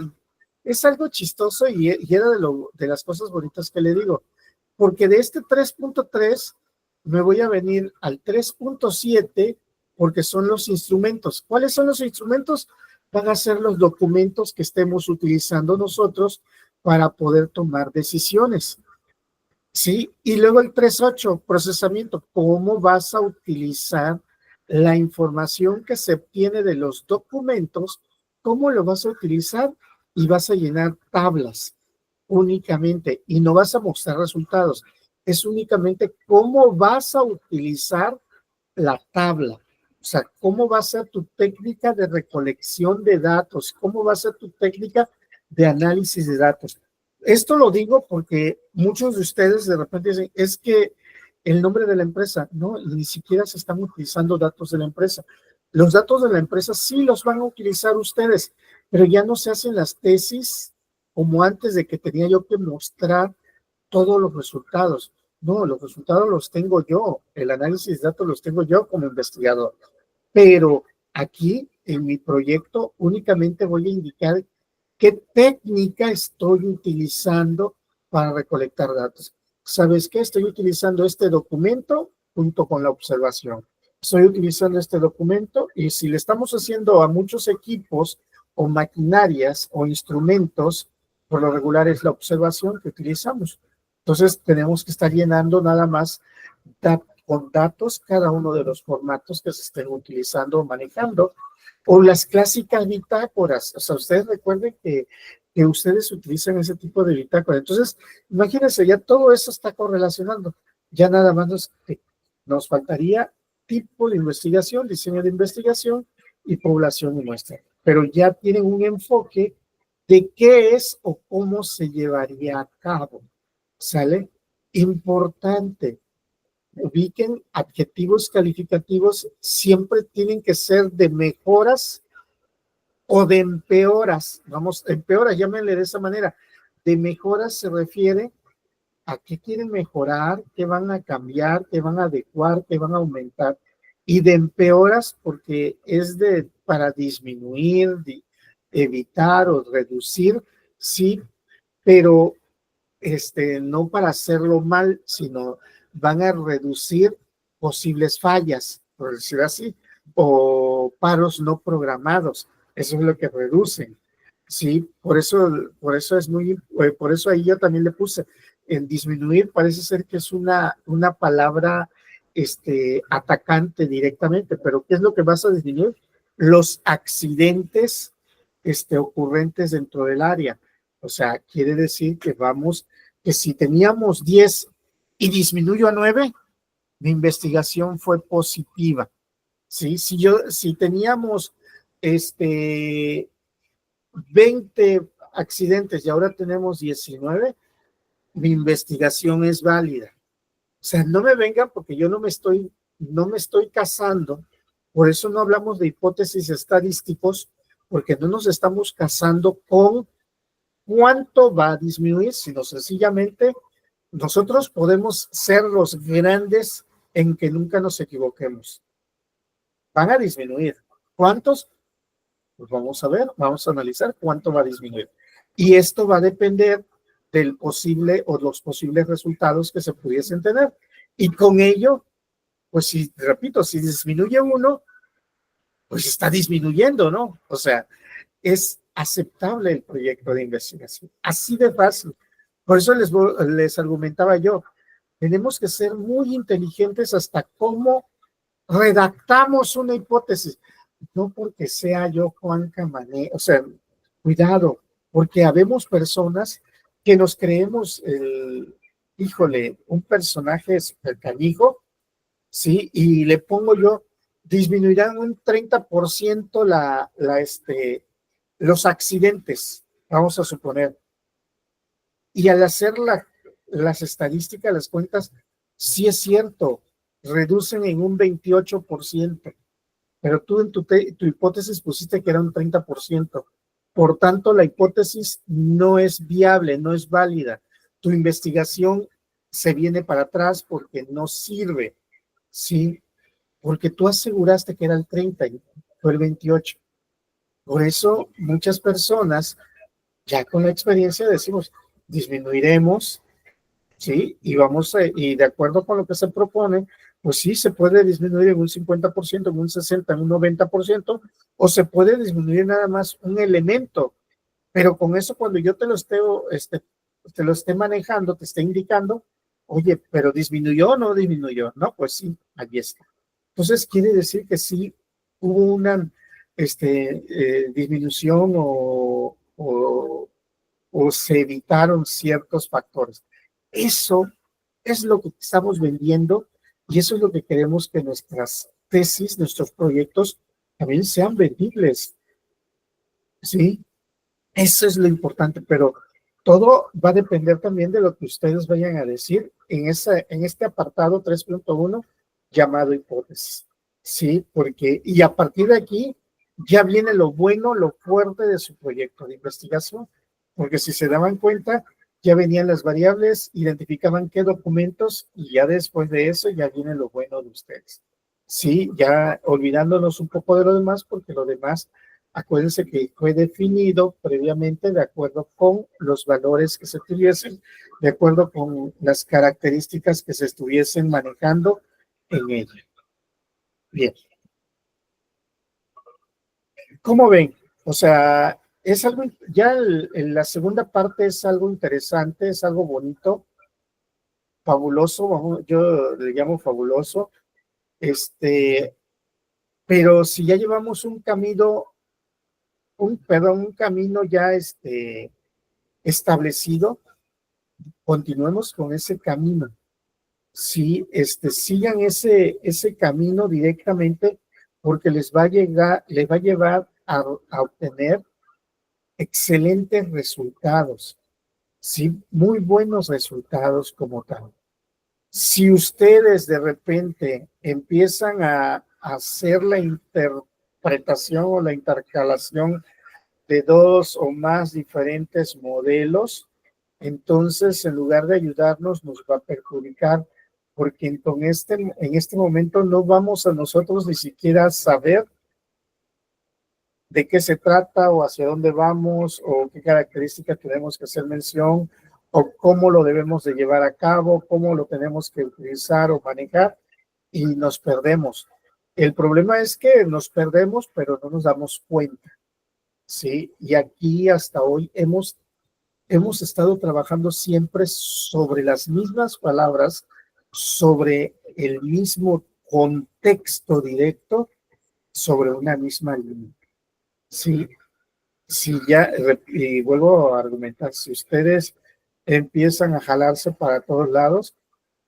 es algo chistoso y era de las cosas bonitas que le digo. Porque de este 3.3 me voy a venir al 3.7 porque son los instrumentos. ¿Cuáles son los instrumentos? Van a ser los documentos que estemos utilizando nosotros para poder tomar decisiones. ¿Sí? Y luego el 3.8, procesamiento. ¿Cómo vas a utilizar la información que se obtiene de los documentos? ¿Cómo lo vas a utilizar? Y vas a llenar tablas únicamente y no vas a mostrar resultados. Es únicamente cómo vas a utilizar la tabla. O sea, cómo va a ser tu técnica de recolección de datos, cómo va a ser tu técnica de análisis de datos. Esto lo digo porque muchos de ustedes de repente dicen, es que el nombre de la empresa, no, ni siquiera se están utilizando datos de la empresa. Los datos de la empresa sí los van a utilizar ustedes, pero ya no se hacen las tesis como antes de que tenía yo que mostrar todos los resultados. No, los resultados los tengo yo, el análisis de datos los tengo yo como investigador. Pero aquí, en mi proyecto, únicamente voy a indicar qué técnica estoy utilizando para recolectar datos. ¿Sabes qué? Estoy utilizando este documento junto con la observación. Estoy utilizando este documento y si le estamos haciendo a muchos equipos o maquinarias o instrumentos, por lo regular es la observación que utilizamos. Entonces tenemos que estar llenando nada más con datos cada uno de los formatos que se estén utilizando o manejando, o las clásicas bitácoras. O sea, ustedes recuerden que ustedes utilizan ese tipo de bitácoras. Entonces, imagínense, ya todo eso está correlacionando. Ya nada más nos faltaría tipo de investigación, diseño de investigación y población de muestra. Pero ya tienen un enfoque de qué es o cómo se llevaría a cabo. ¿Sale? Importante. Ubiquen adjetivos calificativos, siempre tienen que ser de mejoras o de empeoras. Vamos, empeoras, llámenle de esa manera. De mejoras se refiere a qué quieren mejorar, qué van a cambiar, qué van a adecuar, qué van a aumentar. Y de empeoras porque es para disminuir, evitar o reducir, sí, pero no para hacerlo mal, sino van a reducir posibles fallas, por decir así, o paros no programados. Eso es lo que reducen. Sí, por eso es por eso ahí yo también le puse, en disminuir parece ser que es una palabra atacante directamente, pero ¿qué es lo que vas a disminuir? Los accidentes ocurrentes dentro del área. O sea, quiere decir que que si teníamos 10 y disminuyo a 9, mi investigación fue positiva. ¿Sí? Si teníamos 20 accidentes y ahora tenemos 19, mi investigación es válida. O sea, no me vengan porque yo no me estoy casando. Por eso no hablamos de hipótesis estadísticos, porque no nos estamos casando con cuánto va a disminuir, sino sencillamente nosotros podemos ser los grandes en que nunca nos equivoquemos. Van a disminuir. ¿Cuántos? Pues vamos a ver, vamos a analizar cuánto va a disminuir. Y esto va a depender del posible o los posibles resultados que se pudiesen tener. Y con ello, pues si disminuye uno, pues está disminuyendo, ¿no? O sea, es aceptable el proyecto de investigación. Así de fácil. Por eso les argumentaba yo, tenemos que ser muy inteligentes hasta cómo redactamos una hipótesis. No porque sea yo Juan Camané, o sea, cuidado, porque habemos personas que nos creemos híjole, un personaje super canijo, ¿sí? Y le pongo yo, disminuirán un 30% los accidentes, vamos a suponer. Y al hacer las estadísticas, las cuentas, sí es cierto, reducen en un 28%, pero tú en tu hipótesis pusiste que era un 30%. Por tanto, la hipótesis no es viable, no es válida. Tu investigación se viene para atrás porque no sirve, ¿sí? Porque tú aseguraste que era el 30 y fue el 28. Por eso muchas personas, ya con la experiencia, decimos, disminuiremos, ¿sí? Y de acuerdo con lo que se propone, pues sí, se puede disminuir en un 50%, en un 60%, en un 90%, o se puede disminuir nada más un elemento. Pero con eso, cuando yo te lo esté manejando, te esté indicando, oye, pero ¿disminuyó o no disminuyó? No, pues sí, ahí está. Entonces quiere decir que sí hubo una disminución o se evitaron ciertos factores. Eso es lo que estamos vendiendo y eso es lo que queremos que nuestras tesis, nuestros proyectos también sean vendibles. ¿Sí? Eso es lo importante, pero todo va a depender también de lo que ustedes vayan a decir en este apartado 3.1 llamado hipótesis. Sí, y a partir de aquí ya viene lo bueno, lo fuerte de su proyecto de investigación, porque si se daban cuenta, ya venían las variables, identificaban qué documentos y ya después de eso ya viene lo bueno de ustedes. Sí, ya olvidándonos un poco de lo demás, porque lo demás, acuérdense que fue definido previamente de acuerdo con los valores que se tuviesen, de acuerdo con las características que se estuviesen manejando en ella. Bien. ¿Cómo ven? O sea, es algo, ya en la segunda parte es algo interesante, es algo bonito, fabuloso, yo le llamo fabuloso, pero si ya llevamos un camino, un camino ya establecido, continuemos con ese camino. Sí, sigan ese camino directamente porque les va a llevar a obtener excelentes resultados, sí, muy buenos resultados como tal. Si ustedes de repente empiezan a hacer la interpretación o la intercalación de dos o más diferentes modelos, entonces en lugar de ayudarnos nos va a perjudicar, porque en este momento no vamos a nosotros ni siquiera saber de qué se trata o hacia dónde vamos o qué características tenemos que hacer mención o cómo lo debemos de llevar a cabo, cómo lo tenemos que utilizar o manejar y nos perdemos. El problema es que nos perdemos, pero no nos damos cuenta, ¿sí? Y aquí hasta hoy hemos estado trabajando siempre sobre las mismas palabras, sobre el mismo contexto directo, sobre una misma línea. Sí, sí, y vuelvo a argumentar, si ustedes empiezan a jalarse para todos lados,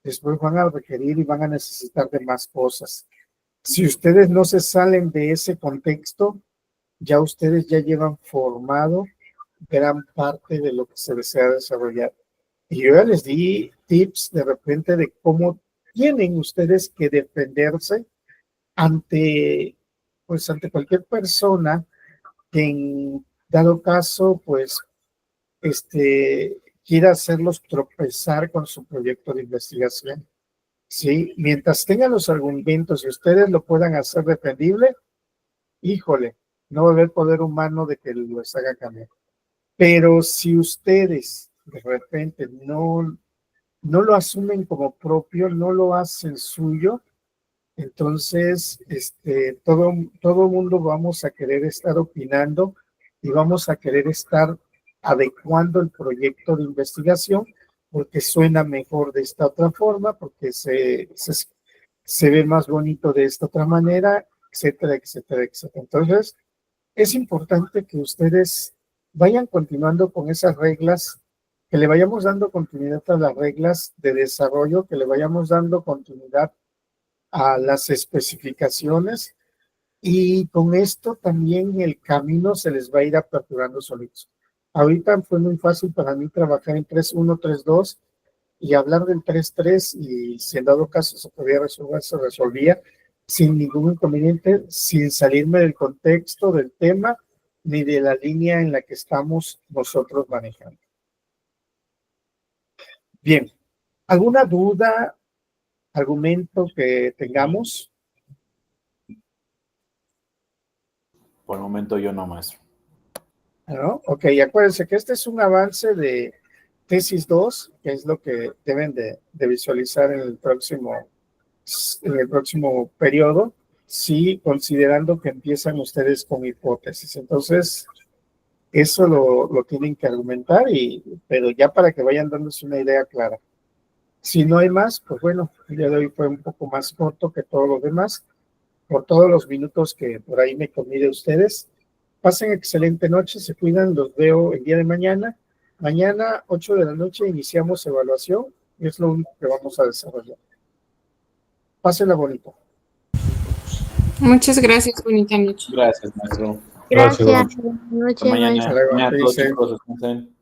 después van a requerir y van a necesitar de más cosas. Si ustedes no se salen de ese contexto, ya ustedes ya llevan formado gran parte de lo que se desea desarrollar. Y yo ya les di tips de repente de cómo tienen ustedes que defenderse ante cualquier persona que en dado caso, pues, quiera hacerlos tropezar con su proyecto de investigación. Sí, mientras tengan los argumentos y ustedes lo puedan hacer defendible, híjole, no va a haber poder humano de que los haga cambiar. Pero si ustedes de repente no lo asumen como propio, no lo hacen suyo, entonces todo mundo vamos a querer estar opinando y vamos a querer estar adecuando el proyecto de investigación porque suena mejor de esta otra forma, porque se ve más bonito de esta otra manera, etcétera, etcétera, etcétera. Entonces, es importante que ustedes vayan continuando con esas reglas que le vayamos dando continuidad a las reglas de desarrollo, que le vayamos dando continuidad a las especificaciones, y con esto también el camino se les va a ir aperturando solitos. Ahorita fue muy fácil para mí trabajar en 3.1, 3.2 y hablar del 3.3, y si en dado caso se podía resolver, se resolvía sin ningún inconveniente, sin salirme del contexto del tema ni de la línea en la que estamos nosotros manejando. Bien, ¿alguna duda, argumento que tengamos? Por el momento yo no, maestro. ¿No? Ok, acuérdense que este es un avance de tesis 2, que es lo que deben de visualizar en el próximo periodo, sí, considerando que empiezan ustedes con hipótesis. Entonces, eso lo tienen que argumentar, pero ya para que vayan dándose una idea clara. Si no hay más, pues bueno, el día de hoy fue un poco más corto que todos los demás, por todos los minutos que por ahí me comí de ustedes. Pasen excelente noche, se cuidan, los veo el día de mañana. Mañana, 8 de la noche, iniciamos evaluación, y es lo único que vamos a desarrollar. Pásenla bonito. Muchas gracias, bonita noche. Gracias, maestro. Gracias. Hasta Buenas noches, mañana. maestro. Hasta luego, Mañana todos, cuídense. chicos, descansen.